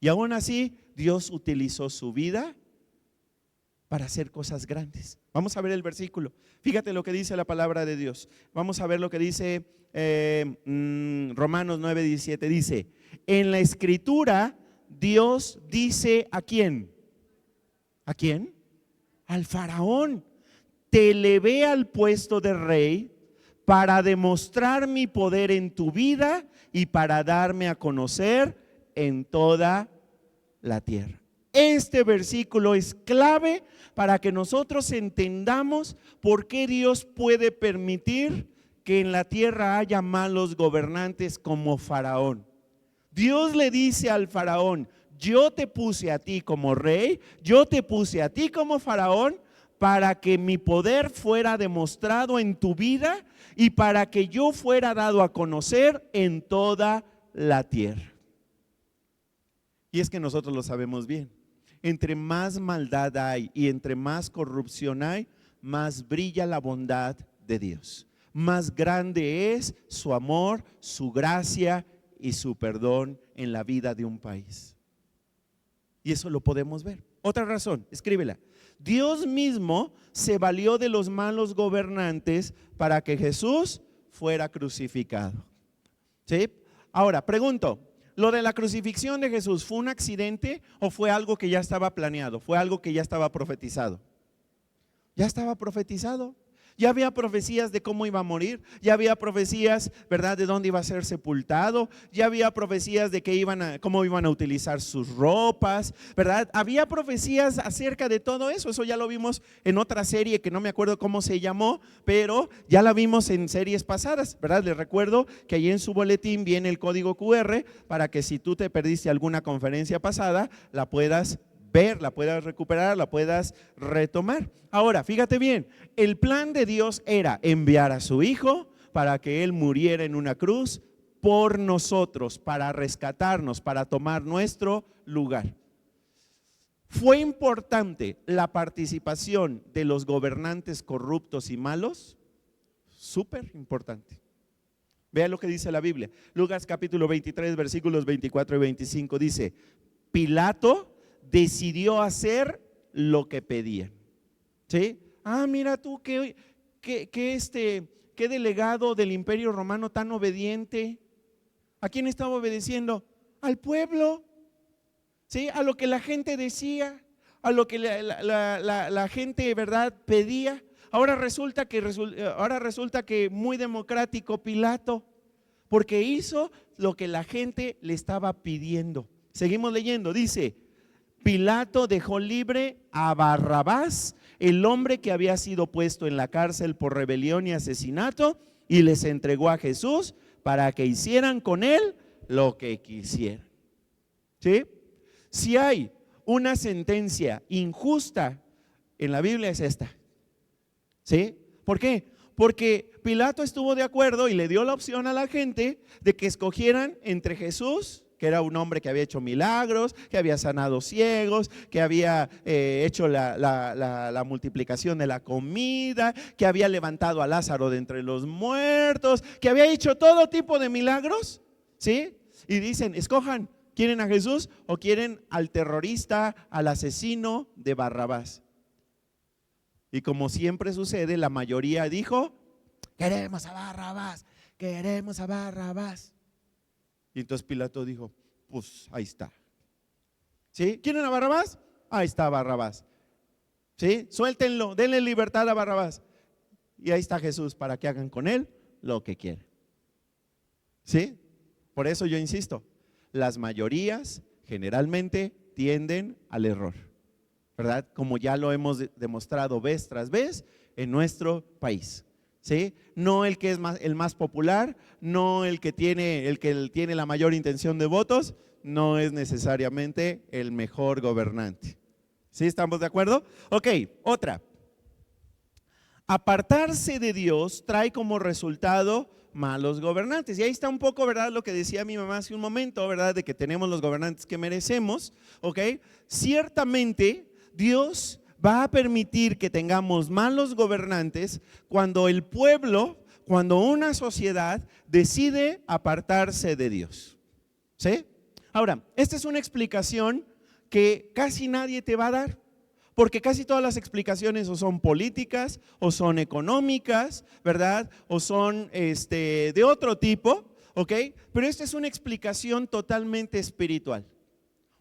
y aún así Dios utilizó su vida para hacer cosas grandes. Vamos a ver el versículo. Fíjate lo que dice la palabra de Dios. Vamos a ver lo que dice Romanos 9:17. Dice, en la escritura Dios dice ¿a quién? ¿A quién? Al faraón. Te elevé al puesto de rey para demostrar mi poder en tu vida y para darme a conocer en toda la tierra. Este versículo es clave para que nosotros entendamos por qué Dios puede permitir que en la tierra haya malos gobernantes como Faraón. Dios le dice al Faraón, yo te puse a ti como rey, yo te puse a ti como Faraón para que mi poder fuera demostrado en tu vida y para que yo fuera dado a conocer en toda la tierra. Y es que nosotros lo sabemos bien. Entre más maldad hay y entre más corrupción hay, más brilla la bondad de Dios. Más grande es su amor, su gracia y su perdón en la vida de un país. Y eso lo podemos ver. Otra razón, escríbela. Dios mismo se valió de los malos gobernantes para que Jesús fuera crucificado. ¿Sí? Ahora, pregunto, ¿lo de la crucifixión de Jesús fue un accidente o fue algo que ya estaba planeado? ¿Fue algo que ya estaba profetizado? Ya estaba profetizado. Ya había profecías de cómo iba a morir, ya había profecías, ¿verdad?, de dónde iba a ser sepultado, ya había profecías de cómo iban a utilizar sus ropas, ¿verdad? Había profecías acerca de todo eso. Eso ya lo vimos en otra serie que no me acuerdo cómo se llamó, pero ya la vimos en series pasadas, ¿verdad? Les recuerdo que ahí en su boletín viene el código QR para que si tú te perdiste alguna conferencia pasada, la puedas ver, la puedas recuperar, la puedas retomar. Ahora, fíjate bien, el plan de Dios era enviar a su Hijo para que Él muriera en una cruz por nosotros, para rescatarnos, para tomar nuestro lugar. ¿Fue importante la participación de los gobernantes corruptos y malos? Súper importante. Vea lo que dice la Biblia. Lucas capítulo 23, versículos 24 y 25 dice, Pilato decidió hacer lo que pedían. ¿Sí? Mira tú, qué delegado del Imperio Romano tan obediente. ¿A quién estaba obedeciendo? Al pueblo. ¿Sí? A lo que la gente decía, a lo que la gente, ¿verdad?, pedía. Ahora resulta que muy democrático Pilato, porque hizo lo que la gente le estaba pidiendo. Seguimos leyendo, dice, Pilato dejó libre a Barrabás, el hombre que había sido puesto en la cárcel por rebelión y asesinato, y les entregó a Jesús para que hicieran con él lo que quisieran. ¿Sí? Si hay una sentencia injusta en la Biblia es esta. ¿Sí? ¿Por qué? Porque Pilato estuvo de acuerdo y le dio la opción a la gente de que escogieran entre Jesús, que era un hombre que había hecho milagros, que había sanado ciegos, que había hecho la multiplicación de la comida, que había levantado a Lázaro de entre los muertos, que había hecho todo tipo de milagros, ¿sí? Y dicen, escojan, ¿quieren a Jesús o quieren al terrorista, al asesino de Barrabás? Y como siempre sucede, la mayoría dijo, queremos a Barrabás, queremos a Barrabás. Y entonces Pilato dijo, pues ahí está. ¿Sí? ¿Quieren a Barrabás? Ahí está Barrabás. ¿Sí? Suéltenlo, denle libertad a Barrabás. Y ahí está Jesús para que hagan con él lo que quieran. ¿Sí? Por eso yo insisto, las mayorías generalmente tienden al error, ¿verdad? Como ya lo hemos demostrado vez tras vez en nuestro país. ¿Sí? No el que es el más popular, no el que tiene la mayor intención de votos, no es necesariamente el mejor gobernante. ¿Sí? ¿Estamos de acuerdo? Ok, otra. Apartarse de Dios trae como resultado malos gobernantes. Y ahí está un poco, ¿verdad?, lo que decía mi mamá hace un momento, ¿verdad?, de que tenemos los gobernantes que merecemos. Ok, ciertamente Dios va a permitir que tengamos malos gobernantes cuando el pueblo, cuando una sociedad decide apartarse de Dios. ¿Sí? Ahora, esta es una explicación que casi nadie te va a dar, Porque casi todas las explicaciones o son políticas, o son económicas, ¿verdad? O son de otro tipo, ¿ok? Pero esta es una explicación totalmente espiritual.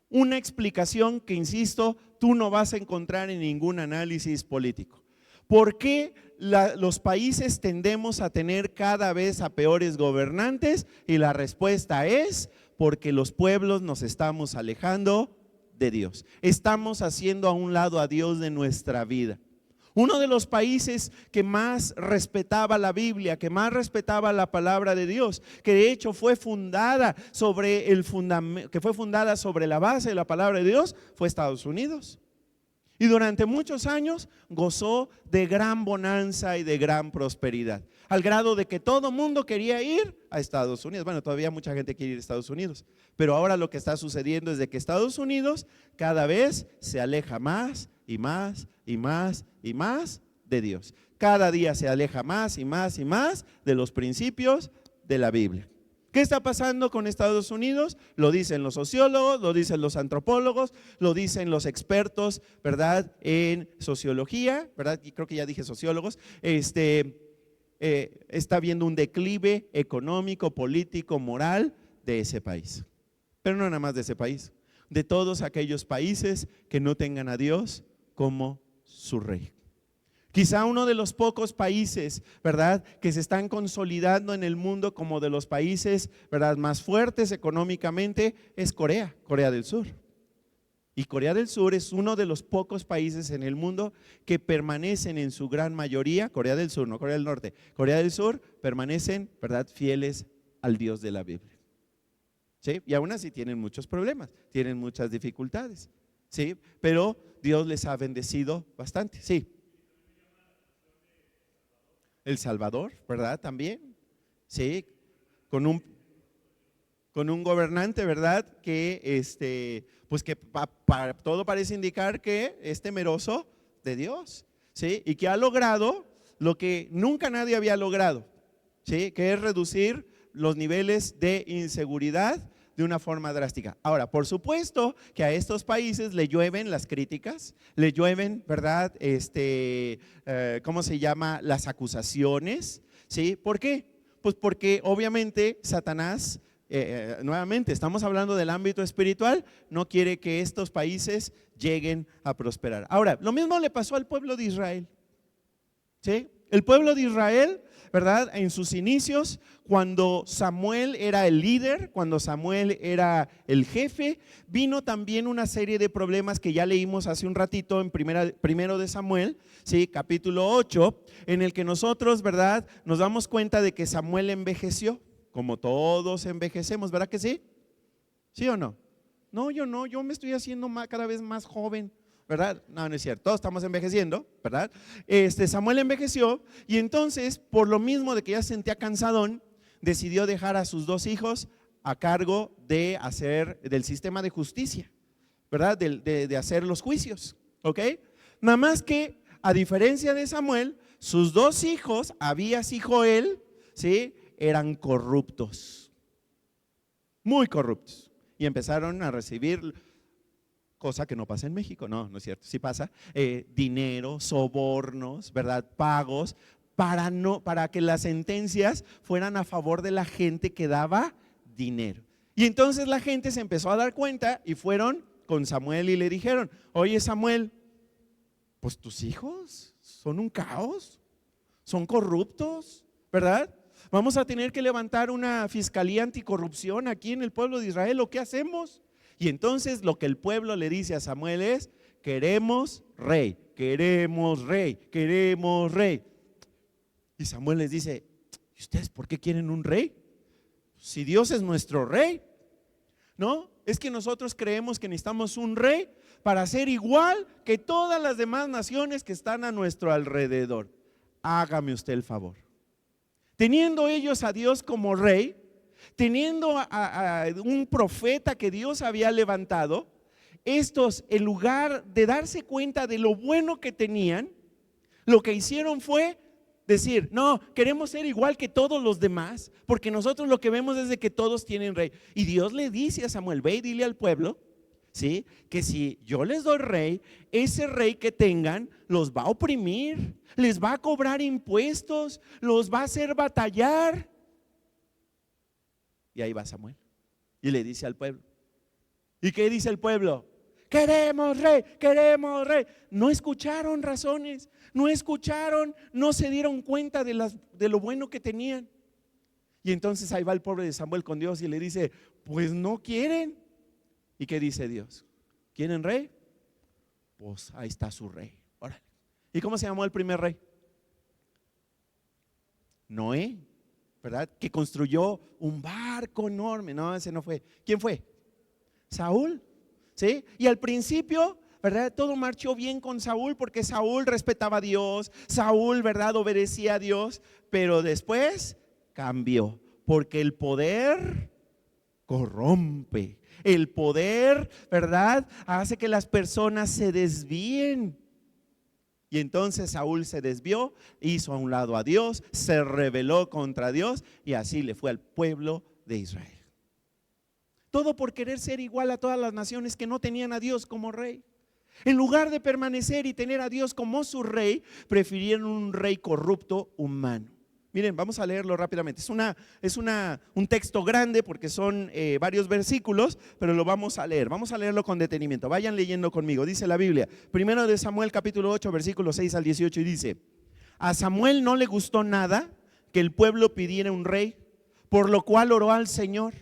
Una explicación que, insisto, tú no vas a encontrar en ningún análisis político. ¿Por qué los países tendemos a tener cada vez a peores gobernantes? Y la respuesta es porque los pueblos nos estamos alejando de Dios. Estamos haciendo a un lado a Dios de nuestra vida. Uno de los países que más respetaba la Biblia, que más respetaba la palabra de Dios, que de hecho fue fundada sobre la base de la palabra de Dios, fue Estados Unidos. Y durante muchos años gozó de gran bonanza y de gran prosperidad, al grado de que todo mundo quería ir a Estados Unidos. Bueno, todavía mucha gente quiere ir a Estados Unidos, pero ahora lo que está sucediendo es de que Estados Unidos cada vez se aleja más y más y más y más de Dios. Cada día se aleja más y más y más de los principios de la Biblia. ¿Qué está pasando con Estados Unidos? Lo dicen los sociólogos, lo dicen los antropólogos, lo dicen los expertos, ¿verdad?, en sociología, ¿verdad? Y creo que ya dije sociólogos. Está habiendo un declive económico, político, moral de ese país. Pero no nada más de ese país, de todos aquellos países que no tengan a Dios como su rey. Quizá uno de los pocos países, ¿verdad?, que se están consolidando en el mundo como de los países, ¿verdad?, más fuertes económicamente es Corea del Sur. Y Corea del Sur es uno de los pocos países en el mundo que permanecen en su gran mayoría, Corea del Sur, no Corea del Norte, Corea del Sur, permanecen, ¿verdad?, fieles al Dios de la Biblia. ¿Sí? Y aún así tienen muchos problemas, tienen muchas dificultades, ¿sí? Pero Dios les ha bendecido bastante, sí. El Salvador, ¿verdad? También, sí, con un gobernante, ¿verdad?, que pues que todo parece indicar que es temeroso de Dios, ¿sí? Y que ha logrado lo que nunca nadie había logrado, ¿sí? Que es reducir los niveles de inseguridad de una forma drástica. Ahora, por supuesto que a estos países le llueven las críticas, le llueven, ¿verdad?, ¿cómo se llama?, las acusaciones, ¿sí? ¿Por qué? Pues porque obviamente Satanás, nuevamente estamos hablando del ámbito espiritual, no quiere que estos países lleguen a prosperar. Ahora, lo mismo le pasó al pueblo de Israel, ¿sí? El pueblo de Israel, ¿verdad?, en sus inicios, cuando Samuel era el líder, cuando Samuel era el jefe, vino también una serie de problemas que ya leímos hace un ratito en primero de Samuel, ¿sí?, capítulo 8, en el que nosotros, ¿verdad?, nos damos cuenta de que Samuel envejeció, como todos envejecemos, ¿verdad que sí? ¿Sí o no? No, yo me estoy haciendo cada vez más joven, ¿verdad? No, no es cierto, todos estamos envejeciendo, ¿verdad? Samuel envejeció y entonces, por lo mismo de que ya se sentía cansadón, decidió dejar a sus 2 hijos a cargo de hacer del sistema de justicia, ¿verdad? De hacer los juicios, ¿ok? Nada más que, a diferencia de Samuel, sus 2 hijos, Abías y Joel, ¿sí?, eran corruptos, muy corruptos, y empezaron a recibir, cosa que no pasa en México, no es cierto, sí pasa, dinero, sobornos, ¿verdad?, pagos, para que las sentencias fueran a favor de la gente que daba dinero. Y entonces la gente se empezó a dar cuenta y fueron con Samuel y le dijeron: oye, Samuel, pues tus hijos son un caos, son corruptos, ¿verdad? Vamos a tener que levantar una fiscalía anticorrupción aquí en el pueblo de Israel, ¿o qué hacemos? Y entonces lo que el pueblo le dice a Samuel es: queremos rey, queremos rey, queremos rey. Y Samuel les dice: ¿y ustedes por qué quieren un rey? Si Dios es nuestro rey. No, es que nosotros creemos que necesitamos un rey para ser igual que todas las demás naciones que están a nuestro alrededor. Hágame usted el favor. Teniendo ellos a Dios como rey, teniendo a un profeta que Dios había levantado, estos, en lugar de darse cuenta de lo bueno que tenían, lo que hicieron fue decir: no, queremos ser igual que todos los demás, porque nosotros lo que vemos es de que todos tienen rey. Y Dios le dice a Samuel: ve y dile al pueblo, ¿sí? Que si yo les doy rey, ese rey que tengan los va a oprimir, les va a cobrar impuestos, los va a hacer batallar. Y ahí va Samuel y le dice al pueblo. ¿Y qué dice el pueblo? Queremos rey, queremos rey. No escucharon razones, no escucharon, no se dieron cuenta de lo bueno que tenían. Y entonces ahí va el pobre de Samuel con Dios y le dice, pues no quieren. ¿Y qué dice Dios? ¿Quieren rey? Pues ahí está su rey. Órale. ¿Y cómo se llamó el primer rey? Noé, ¿verdad? Que construyó un barco enorme. No, ese no fue. ¿Quién fue? Saúl, ¿sí? Y al principio, ¿verdad? Todo marchó bien con Saúl porque Saúl respetaba a Dios, Saúl, ¿verdad? Obedecía a Dios, pero después cambió porque el poder corrompe. El poder, ¿verdad? Hace que las personas se desvíen. Y entonces Saúl se desvió, hizo a un lado a Dios, se rebeló contra Dios y así le fue al pueblo de Israel. Todo por querer ser igual a todas las naciones que no tenían a Dios como rey. En lugar de permanecer y tener a Dios como su rey, prefirieron un rey corrupto humano. Miren, vamos a leerlo rápidamente. Es un texto grande porque son varios versículos, pero lo vamos a leer. Vamos a leerlo con detenimiento. Vayan leyendo conmigo. Dice la Biblia, primero de Samuel capítulo 8, versículos 6 al 18 y dice: a Samuel no le gustó nada que el pueblo pidiera un rey, por lo cual oró al Señor.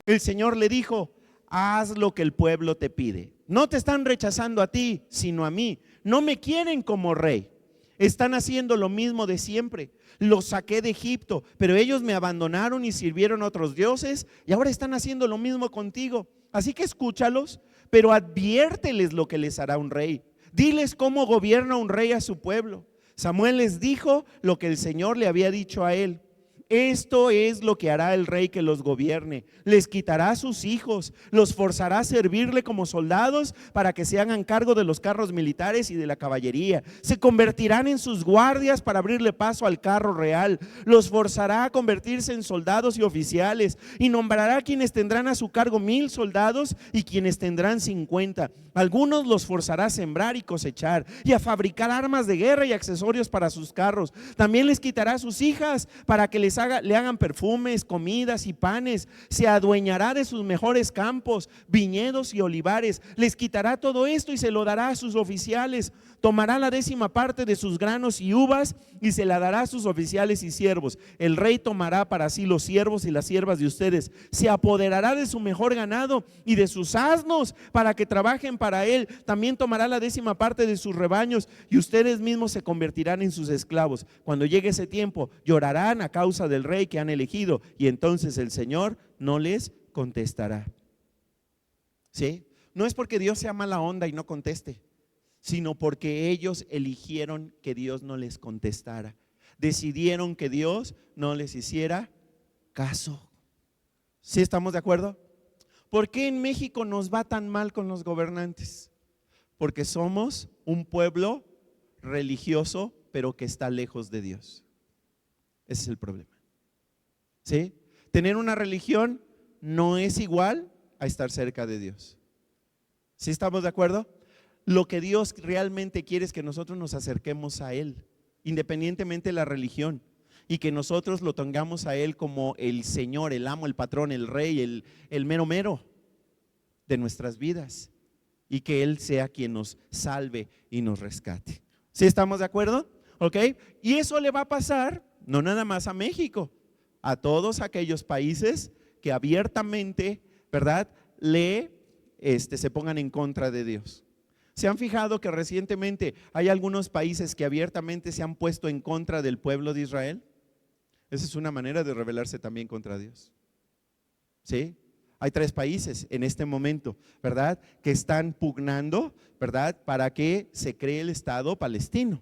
El Señor le dijo: haz lo que el pueblo te pide. No te están rechazando a ti, sino a mí. No me quieren como rey. Están haciendo lo mismo de siempre. Los saqué de Egipto, pero ellos me abandonaron y sirvieron a otros dioses y ahora están haciendo lo mismo contigo. Así que escúchalos, pero adviérteles lo que les hará un rey. Diles cómo gobierna un rey a su pueblo. Samuel les dijo lo que el Señor le había dicho a él. Esto es lo que hará el rey que los gobierne. Les quitará a sus hijos, los forzará a servirle como soldados para que se hagan cargo de los carros militares y de la caballería. Se convertirán en sus guardias para abrirle paso al carro real. Los forzará a convertirse en soldados y oficiales y nombrará quienes tendrán a su cargo 1000 soldados y quienes tendrán 50. Algunos los forzará a sembrar y cosechar y a fabricar armas de guerra y accesorios para sus carros. También les quitará a sus hijas para que le hagan perfumes, comidas y panes. Se adueñará de sus mejores campos, viñedos y olivares. Les quitará todo esto y se lo dará a sus oficiales. Tomará la 10ª parte de sus granos y uvas y se la dará a sus oficiales y siervos. El rey tomará para sí los siervos y las siervas de ustedes. Se apoderará de su mejor ganado y de sus asnos para que trabajen para él. También tomará la 10ª parte de sus rebaños y ustedes mismos se convertirán en sus esclavos. Cuando llegue ese tiempo, llorarán a causa del rey que han elegido y entonces el Señor no les contestará. ¿Sí? No es porque Dios sea mala onda y no conteste, sino porque ellos eligieron que Dios no les contestara. Decidieron que Dios no les hiciera caso. ¿Sí estamos de acuerdo? ¿Por qué en México nos va tan mal con los gobernantes? Porque somos un pueblo religioso, pero que está lejos de Dios. Ese es el problema. ¿Sí? Tener una religión no es igual a estar cerca de Dios. ¿Sí estamos de acuerdo? Lo que Dios realmente quiere es que nosotros nos acerquemos a Él, independientemente de la religión, y que nosotros lo tengamos a Él como el Señor, el amo, el patrón, el rey, el mero mero de nuestras vidas, y que Él sea quien nos salve y nos rescate. ¿Sí estamos de acuerdo? ¿Ok? Y eso le va a pasar no nada más a México, a todos aquellos países que abiertamente, ¿verdad?, se pongan en contra de Dios. ¿Se han fijado que recientemente hay algunos países que abiertamente se han puesto en contra del pueblo de Israel? Esa es una manera de rebelarse también contra Dios. ¿Sí? Hay 3 países en este momento, ¿verdad?, que están pugnando, ¿verdad?, para que se cree el Estado palestino.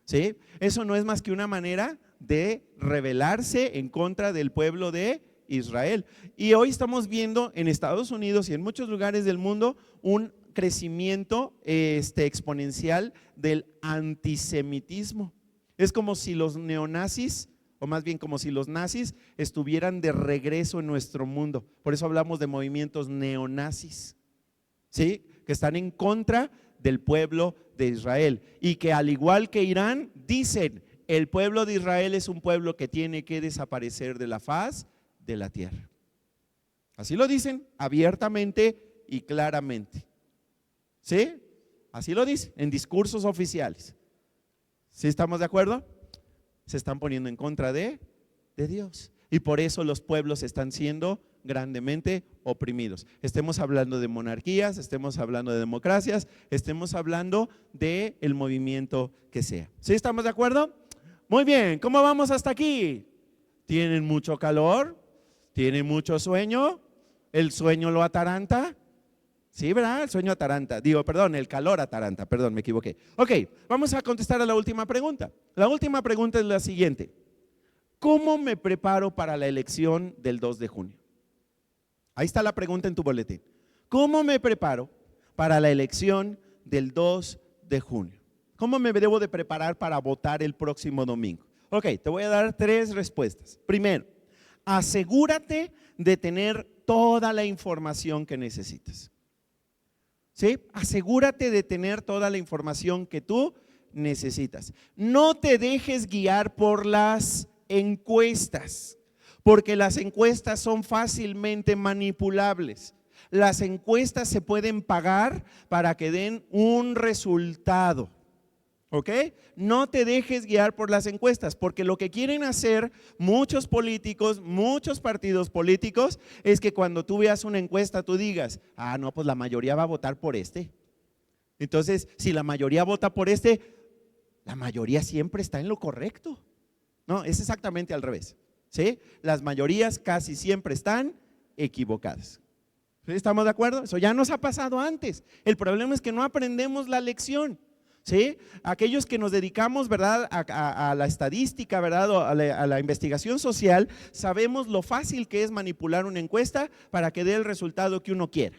¿Sí? Eso no es más que una manera de rebelarse en contra del pueblo de Israel. Y hoy estamos viendo en Estados Unidos y en muchos lugares del mundo un crecimiento exponencial del antisemitismo. Es como si los neonazis, o más bien como si los nazis estuvieran de regreso en nuestro mundo. Por eso hablamos de movimientos neonazis. ¿sí? Que están en contra del pueblo de Israel y que al igual que Irán dicen, el pueblo de Israel es un pueblo que tiene que desaparecer de la faz de la tierra. Así lo dicen abiertamente y claramente, ¿sí? Así lo dicen en discursos oficiales. ¿Sí estamos de acuerdo? Se están poniendo en contra de Dios y por eso los pueblos están siendo grandemente oprimidos. Estemos hablando de monarquías, estemos hablando de democracias, estemos hablando del movimiento que sea. ¿Sí estamos de acuerdo? Muy bien, ¿cómo vamos hasta aquí? ¿Tienen mucho calor? ¿Tienen mucho sueño? ¿El sueño lo ataranta? Sí, ¿verdad? El sueño ataranta. El calor ataranta, perdón, me equivoqué. Ok, vamos a contestar a la última pregunta. La última pregunta es la siguiente. ¿Cómo me preparo para la elección del 2 de junio? Ahí está la pregunta en tu boletín. ¿Cómo me preparo para la elección del 2 de junio? ¿Cómo me debo de preparar para votar el próximo domingo? Ok, te voy a dar 3 respuestas. Primero, asegúrate de tener toda la información que necesitas. ¿Sí? Asegúrate de tener toda la información que tú necesitas. No te dejes guiar por las encuestas, porque las encuestas son fácilmente manipulables. Las encuestas se pueden pagar para que den un resultado. ¿Ok? No te dejes guiar por las encuestas, porque lo que quieren hacer muchos políticos, muchos partidos políticos, es que cuando tú veas una encuesta tú digas, no, pues la mayoría va a votar por este. Entonces, si la mayoría vota por este, la mayoría siempre está en lo correcto. No, es exactamente al revés. ¿Sí? Las mayorías casi siempre están equivocadas. ¿Sí? ¿Estamos de acuerdo? Eso ya nos ha pasado antes. El problema es que no aprendemos la lección. ¿Sí? Aquellos que nos dedicamos, ¿verdad?, a la estadística, ¿verdad?, o a la investigación social, sabemos lo fácil que es manipular una encuesta para que dé el resultado que uno quiera.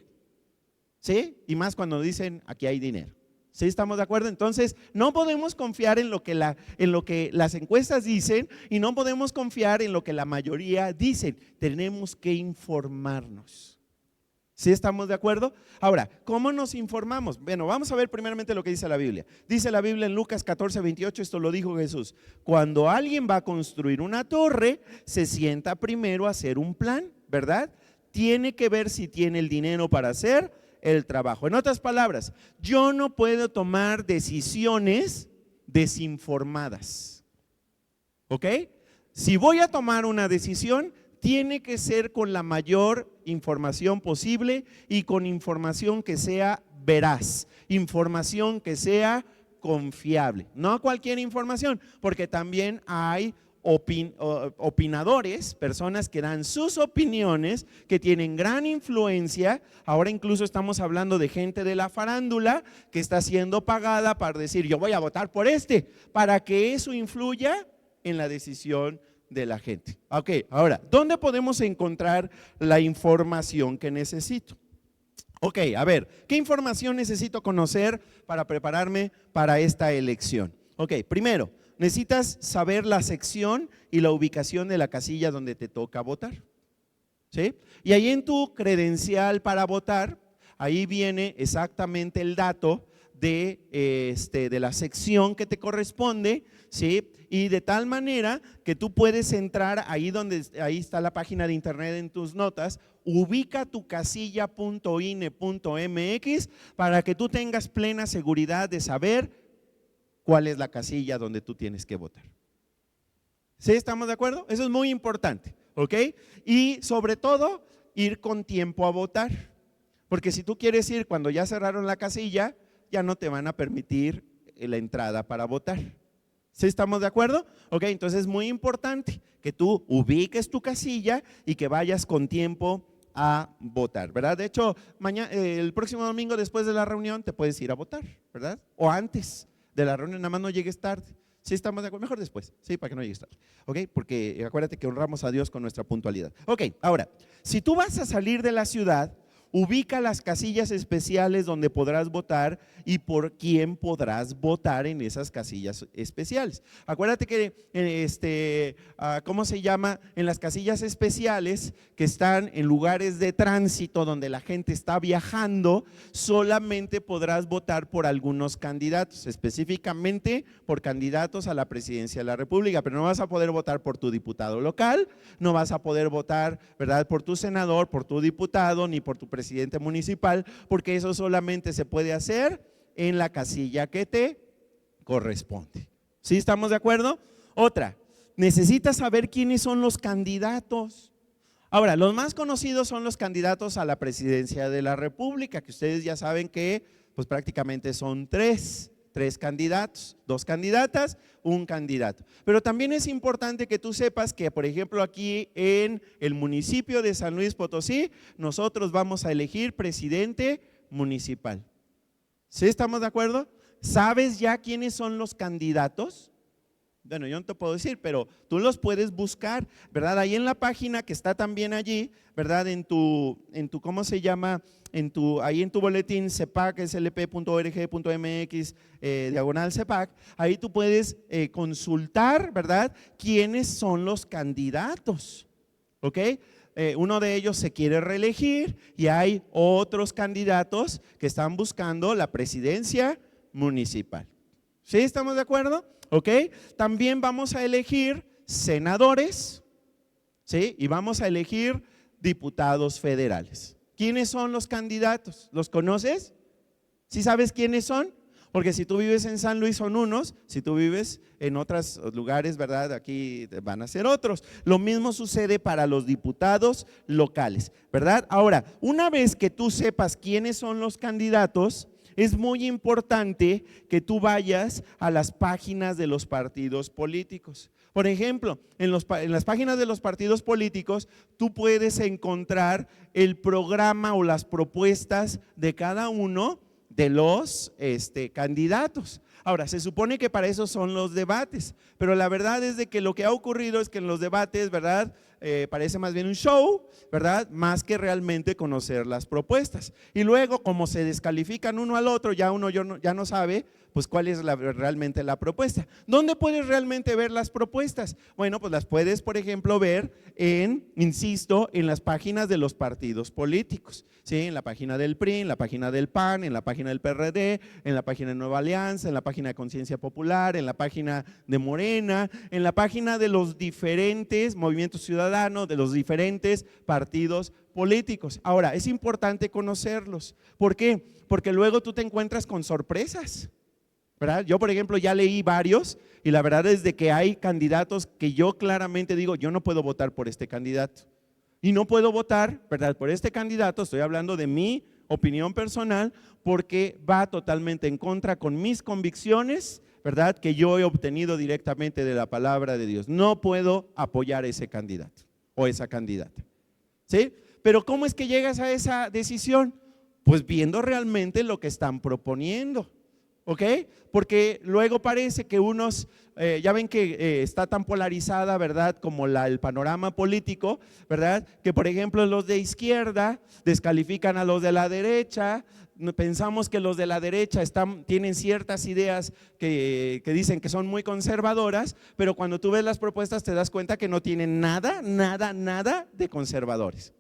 ¿Sí? Y más cuando dicen aquí hay dinero. ¿Sí estamos de acuerdo? Entonces, no podemos confiar en lo que las encuestas dicen y no podemos confiar en lo que la mayoría dicen. Tenemos que informarnos. ¿Sí estamos de acuerdo? Ahora, ¿cómo nos informamos? Bueno, vamos a ver primeramente lo que dice la Biblia. Dice la Biblia en Lucas 14:28, esto lo dijo Jesús. Cuando alguien va a construir una torre, se sienta primero a hacer un plan, ¿verdad? Tiene que ver si tiene el dinero para hacer el trabajo. En otras palabras, yo no puedo tomar decisiones desinformadas. ¿Ok? Si voy a tomar una decisión, tiene que ser con la mayor información posible y con información que sea veraz, información que sea confiable, no cualquier información, porque también hay opinadores, personas que dan sus opiniones, que tienen gran influencia. Ahora incluso estamos hablando de gente de la farándula que está siendo pagada para decir yo voy a votar por para que eso influya en la decisión de la gente. Ok, ahora, ¿dónde podemos encontrar la información que necesito? Ok, a ver, ¿qué información necesito conocer para prepararme para esta elección? Ok, primero, necesitas saber la sección y la ubicación de la casilla donde te toca votar. ¿Sí? Y ahí en tu credencial para votar, ahí viene exactamente el dato de la sección que te corresponde, ¿sí? Y de tal manera que tú puedes entrar ahí está la página de internet en tus notas, ubica tu casilla.ine.mx para que tú tengas plena seguridad de saber cuál es la casilla donde tú tienes que votar. ¿Sí estamos de acuerdo? Eso es muy importante, ¿ok? Y sobre todo, ir con tiempo a votar, porque si tú quieres ir cuando ya cerraron la casilla, ya no te van a permitir la entrada para votar. ¿Sí estamos de acuerdo? Ok, entonces es muy importante que tú ubiques tu casilla y que vayas con tiempo a votar, ¿verdad? De hecho, el próximo domingo después de la reunión te puedes ir a votar, ¿verdad? O antes de la reunión, nada más no llegues tarde. ¿Sí estamos de acuerdo? Mejor después, sí, para que no llegues tarde, ¿ok? Porque acuérdate que honramos a Dios con nuestra puntualidad. Ok, ahora, si tú vas a salir de la ciudad, ubica las casillas especiales donde podrás votar y por quién podrás votar en esas casillas especiales. Acuérdate que ¿cómo se llama? En las casillas especiales que están en lugares de tránsito donde la gente está viajando, solamente podrás votar por algunos candidatos, específicamente por candidatos a la presidencia de la República, pero no vas a poder votar por tu diputado local, no vas a poder votar, ¿verdad?, por tu senador, por tu diputado, ni por tu presidente municipal, porque eso solamente se puede hacer en la casilla que te corresponde. ¿Sí estamos de acuerdo? Otra, necesitas saber quiénes son los candidatos. Ahora, los más conocidos son los candidatos a la presidencia de la República, que ustedes ya saben que pues prácticamente son tres candidatos, 2 candidatas, 1 candidato. Pero también es importante que tú sepas que, por ejemplo, aquí en el municipio de San Luis Potosí, nosotros vamos a elegir presidente municipal. ¿Sí estamos de acuerdo? ¿Sabes ya quiénes son los candidatos? Bueno, yo no te puedo decir, pero tú los puedes buscar, ¿verdad? Ahí en la página que está también allí, ¿verdad? En tu ¿cómo se llama? Ahí en tu boletín cepac.slp.org.mx diagonal CEPAC, ahí tú puedes consultar, ¿verdad?, quiénes son los candidatos, ¿ok? Uno de ellos se quiere reelegir y hay otros candidatos que están buscando la presidencia municipal. ¿Sí estamos de acuerdo? ¿Ok? También vamos a elegir senadores, ¿sí? Y vamos a elegir diputados federales. ¿Quiénes son los candidatos? ¿Los conoces? ¿Sí sabes quiénes son? Porque si tú vives en San Luis son unos, si tú vives en otros lugares, ¿verdad?, aquí van a ser otros. Lo mismo sucede para los diputados locales, ¿verdad? Ahora, una vez que tú sepas quiénes son los candidatos, es muy importante que tú vayas a las páginas de los partidos políticos. Por ejemplo, en las páginas de los partidos políticos tú puedes encontrar el programa o las propuestas de cada uno de los candidatos. Ahora, se supone que para eso son los debates, pero la verdad es de que lo que ha ocurrido es que en los debates, ¿verdad?, parece más bien un show, ¿verdad?, más que realmente conocer las propuestas. Y luego, como se descalifican uno al otro, ya uno ya no sabe pues cuál es realmente la propuesta. ¿Dónde puedes realmente ver las propuestas? Bueno, pues las puedes, por ejemplo, ver insisto, en las páginas de los partidos políticos, ¿sí? En la página del PRI, en la página del PAN, en la página del PRD, en la página de Nueva Alianza, en la página de Conciencia Popular, en la página de Morena, en la página de los diferentes movimientos ciudadanos, de los diferentes partidos políticos. Ahora, es importante conocerlos. ¿Por qué? Porque luego tú te encuentras con sorpresas, ¿verdad? Yo, por ejemplo, ya leí varios y la verdad es de que hay candidatos que yo claramente digo, yo no puedo votar por este candidato. Y no puedo votar, ¿verdad?, por este candidato, estoy hablando de mi opinión personal, porque va totalmente en contra con mis convicciones, ¿verdad?, que yo he obtenido directamente de la palabra de Dios. No puedo apoyar a ese candidato o esa candidata, ¿sí? Pero ¿cómo es que llegas a esa decisión? Pues viendo realmente lo que están proponiendo, ¿ok? Porque luego parece que unos, ya ven que está tan polarizada, ¿verdad?, como el panorama político, ¿verdad?, que por ejemplo los de izquierda descalifican a los de la derecha. Pensamos que los de la derecha tienen ciertas ideas que dicen que son muy conservadoras, pero cuando tú ves las propuestas te das cuenta que no tienen nada de conservadores,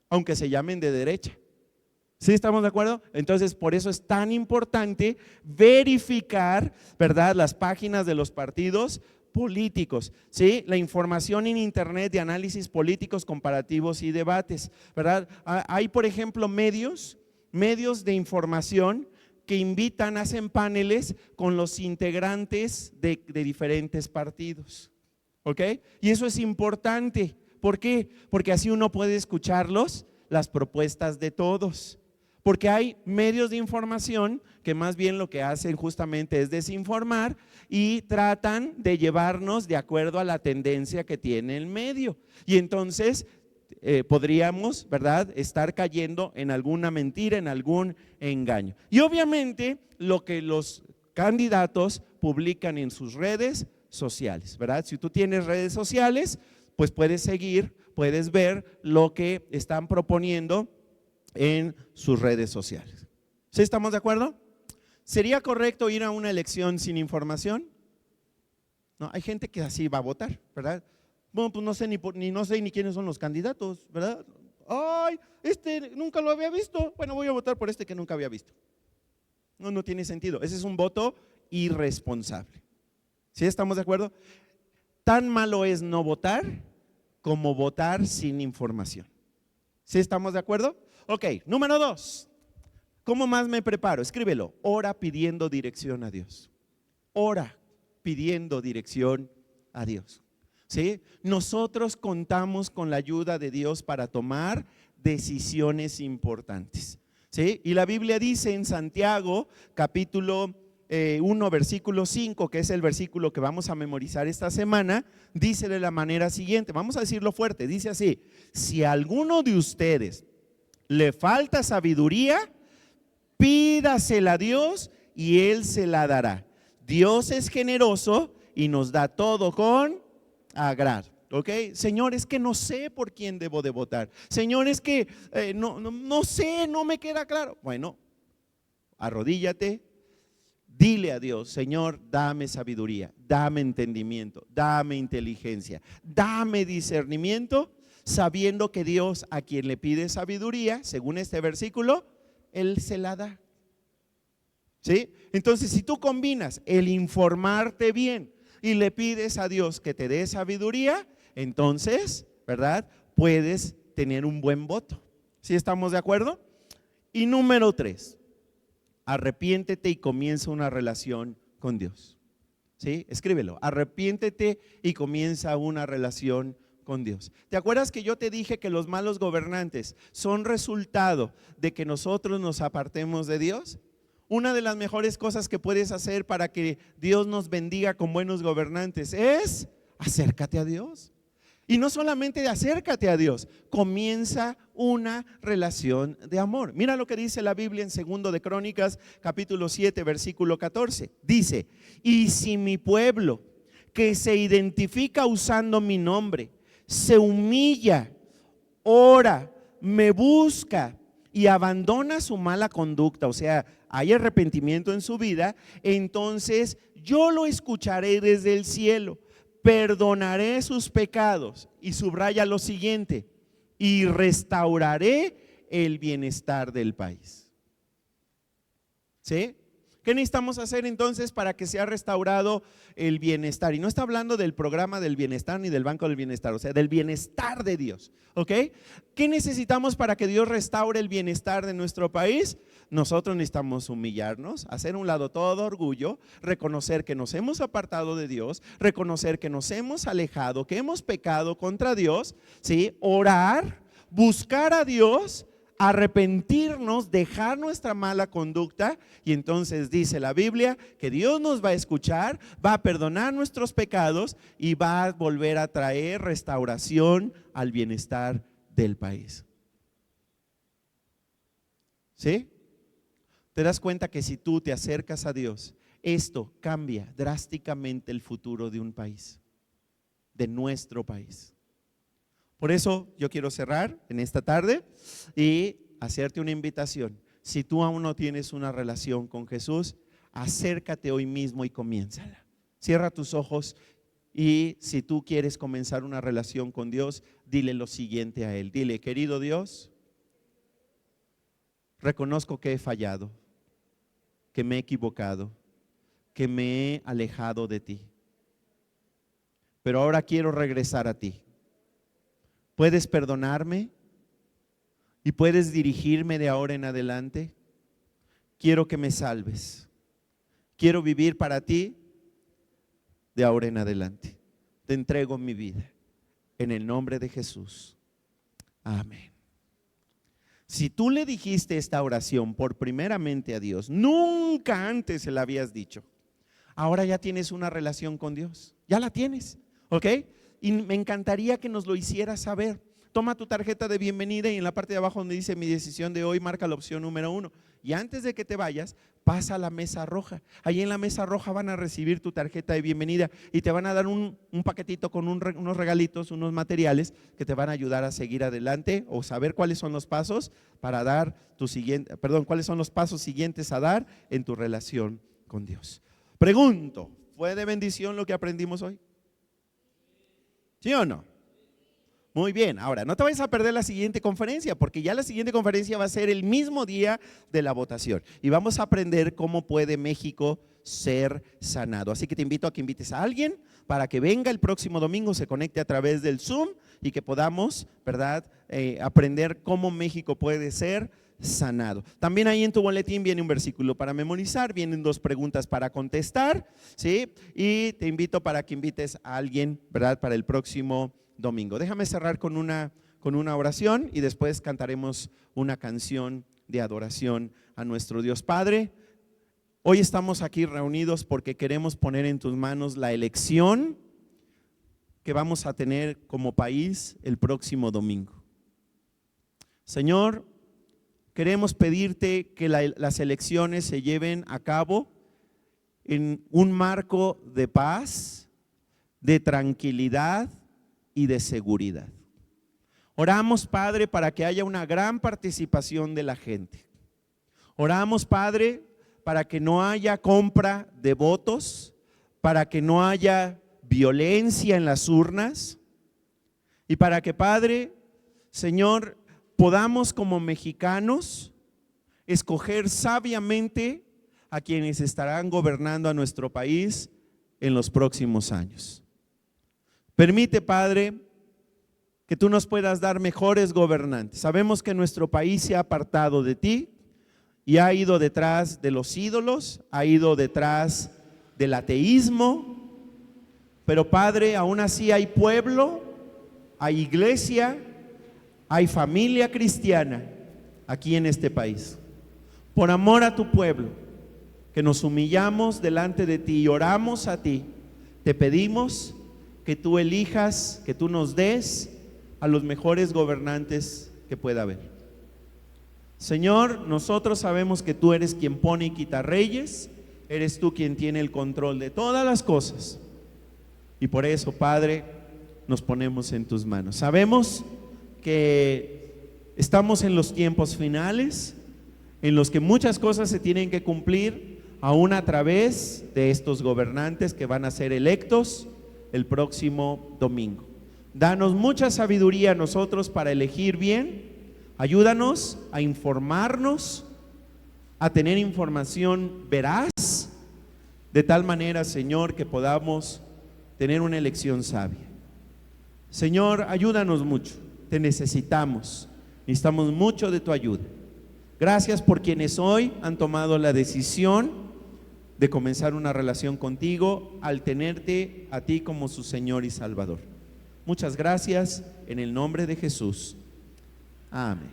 aunque se llamen de derecha. ¿Sí estamos de acuerdo? Entonces, por eso es tan importante verificar, ¿verdad?, las páginas de los partidos políticos, ¿sí? La información en internet de análisis políticos, comparativos y debates, ¿verdad? Hay, por ejemplo, medios de información que invitan, hacen paneles con los integrantes de diferentes partidos, ¿ok? Y eso es importante. ¿Por qué? Porque así uno puede escucharlos, las propuestas de todos. Porque hay medios de información que más bien lo que hacen justamente es desinformar y tratan de llevarnos de acuerdo a la tendencia que tiene el medio. Y entonces podríamos, ¿verdad?, estar cayendo en alguna mentira, en algún engaño. Y obviamente lo que los candidatos publican en sus redes sociales, ¿verdad? Si tú tienes redes sociales, pues puedes seguir, puedes ver lo que están proponiendo en sus redes sociales. ¿Sí estamos de acuerdo? ¿Sería correcto ir a una elección sin información? No, hay gente que así va a votar, ¿verdad? Bueno, pues no sé no sé ni quiénes son los candidatos, ¿verdad? Ay, nunca lo había visto. Bueno, voy a votar por este que nunca había visto. No tiene sentido. Ese es un voto irresponsable. ¿Sí estamos de acuerdo? Tan malo es no votar como votar sin información. ¿Sí estamos de acuerdo? Ok, número 2. ¿Cómo más me preparo? Escríbelo. Ora pidiendo dirección a Dios. Ora pidiendo dirección a Dios. ¿Sí? Nosotros contamos con la ayuda de Dios para tomar decisiones importantes. ¿Sí? Y la Biblia dice en Santiago, capítulo 1, versículo 5, que es el versículo que vamos a memorizar esta semana, dice de la manera siguiente, vamos a decirlo fuerte, dice así: si a alguno de ustedes le falta sabiduría, pídasela a Dios y Él se la dará. Dios es generoso y nos da todo con agrado. ¿Ok? Señor, es que no sé por quién debo de votar. Señor, es que no sé, no me queda claro. Bueno, arrodíllate, dile a Dios: Señor, dame sabiduría, dame entendimiento, dame inteligencia, dame discernimiento, sabiendo que Dios, a quien le pide sabiduría, según este versículo, Él se la da. ¿Sí? Entonces, si tú combinas el informarte bien y le pides a Dios que te dé sabiduría, entonces, ¿verdad?, puedes tener un buen voto. ¿Sí estamos de acuerdo? Y número 3, arrepiéntete y comienza una relación con Dios. ¿Sí? Escríbelo. Arrepiéntete y comienza una relación con Dios. ¿Te acuerdas que yo te dije que los malos gobernantes son resultado de que nosotros nos apartemos de Dios? Una de las mejores cosas que puedes hacer para que Dios nos bendiga con buenos gobernantes es: acércate a Dios. Y no solamente acércate a Dios, comienza una relación de amor. Mira lo que dice la Biblia en 2 de Crónicas, capítulo 7, versículo 14. Dice: y si mi pueblo, que se identifica usando mi nombre, se humilla, ora, me busca y abandona su mala conducta, o sea, hay arrepentimiento en su vida, entonces yo lo escucharé desde el cielo, perdonaré sus pecados, y subraya lo siguiente: y restauraré el bienestar del país. ¿Sí? ¿Qué necesitamos hacer entonces para que sea restaurado el bienestar? Y no está hablando del programa del bienestar ni del banco del bienestar, o sea, del bienestar de Dios. ¿Ok? ¿Qué necesitamos para que Dios restaure el bienestar de nuestro país? Nosotros necesitamos humillarnos, hacer a un lado todo orgullo, reconocer que nos hemos apartado de Dios, reconocer que nos hemos alejado, que hemos pecado contra Dios, ¿sí? Orar, buscar a Dios, arrepentirnos, dejar nuestra mala conducta, y entonces dice la Biblia que Dios nos va a escuchar, va a perdonar nuestros pecados y va a volver a traer restauración al bienestar del país. ¿Sí? ¿Te das cuenta que si tú te acercas a Dios, esto cambia drásticamente el futuro de un país, de nuestro país? Por eso yo quiero cerrar en esta tarde y hacerte una invitación. Si tú aún no tienes una relación con Jesús, acércate hoy mismo y comiénzala. Cierra tus ojos y si tú quieres comenzar una relación con Dios, dile lo siguiente a Él. Dile: querido Dios, reconozco que he fallado, que me he equivocado, que me he alejado de ti, pero ahora quiero regresar a ti. ¿Puedes perdonarme y puedes dirigirme de ahora en adelante? Quiero que me salves. Quiero vivir para ti de ahora en adelante. Te entrego mi vida en el nombre de Jesús. Amén. Si tú le dijiste esta oración por primeramente a Dios, nunca antes se la habías dicho, ahora ya tienes una relación con Dios, ya la tienes, ¿ok? Y me encantaría que nos lo hicieras saber. toma tu tarjeta de bienvenida y en la parte de abajo donde dice mi decisión de hoy, marca la opción número 1. Y antes de que te vayas, pasa a la mesa roja. Ahí en la mesa roja van a recibir tu tarjeta de bienvenida y te van a dar un paquetito con unos regalitos, unos materiales que te van a ayudar a seguir adelante o saber cuáles son los pasos para dar cuáles son los pasos siguientes a dar en tu relación con Dios. Pregunto, ¿fue de bendición lo que aprendimos hoy? ¿Sí o no? Muy bien, ahora no te vayas a perder la siguiente conferencia, porque ya la siguiente conferencia va a ser el mismo día de la votación y vamos a aprender cómo puede México ser sanado. Así que te invito a que invites a alguien para que venga el próximo domingo, se conecte a través del Zoom y que podamos, ¿verdad?, aprender cómo México puede ser sanado. También ahí en tu boletín viene un versículo para memorizar, vienen 2 preguntas para contestar, ¿sí? Y te invito para que invites a alguien, ¿verdad?, para el próximo domingo. Déjame cerrar con una oración y después cantaremos una canción de adoración a nuestro Dios. Padre, hoy estamos aquí reunidos porque queremos poner en tus manos la elección que vamos a tener como país el próximo domingo. Señor, queremos pedirte que las elecciones se lleven a cabo en un marco de paz, de tranquilidad y de seguridad. Oramos, Padre, para que haya una gran participación de la gente. Oramos, Padre, para que no haya compra de votos, para que no haya violencia en las urnas y para que, Padre, Señor, podamos como mexicanos escoger sabiamente a quienes estarán gobernando a nuestro país en los próximos años. Permite, Padre, que tú nos puedas dar mejores gobernantes. Sabemos que nuestro país se ha apartado de ti y ha ido detrás de los ídolos, ha ido detrás del ateísmo, pero Padre, aún así hay pueblo, hay iglesia, hay familia cristiana aquí en este país. Por amor a tu pueblo, que nos humillamos delante de ti y oramos a ti, te pedimos que tú elijas, que tú nos des a los mejores gobernantes que pueda haber. Señor, nosotros sabemos que tú eres quien pone y quita reyes, eres tú quien tiene el control de todas las cosas. Y por eso, Padre, nos ponemos en tus manos. Sabemos que estamos en los tiempos finales, en los que muchas cosas se tienen que cumplir, aún a través de estos gobernantes que van a ser electos el próximo domingo. Danos mucha sabiduría a nosotros para elegir bien, ayúdanos a informarnos, a tener información veraz, de tal manera, Señor, que podamos tener una elección sabia. Señor, ayúdanos mucho, te necesitamos mucho de tu ayuda. Gracias por quienes hoy han tomado la decisión de comenzar una relación contigo al tenerte a ti como su Señor y Salvador. Muchas gracias en el nombre de Jesús. Amén.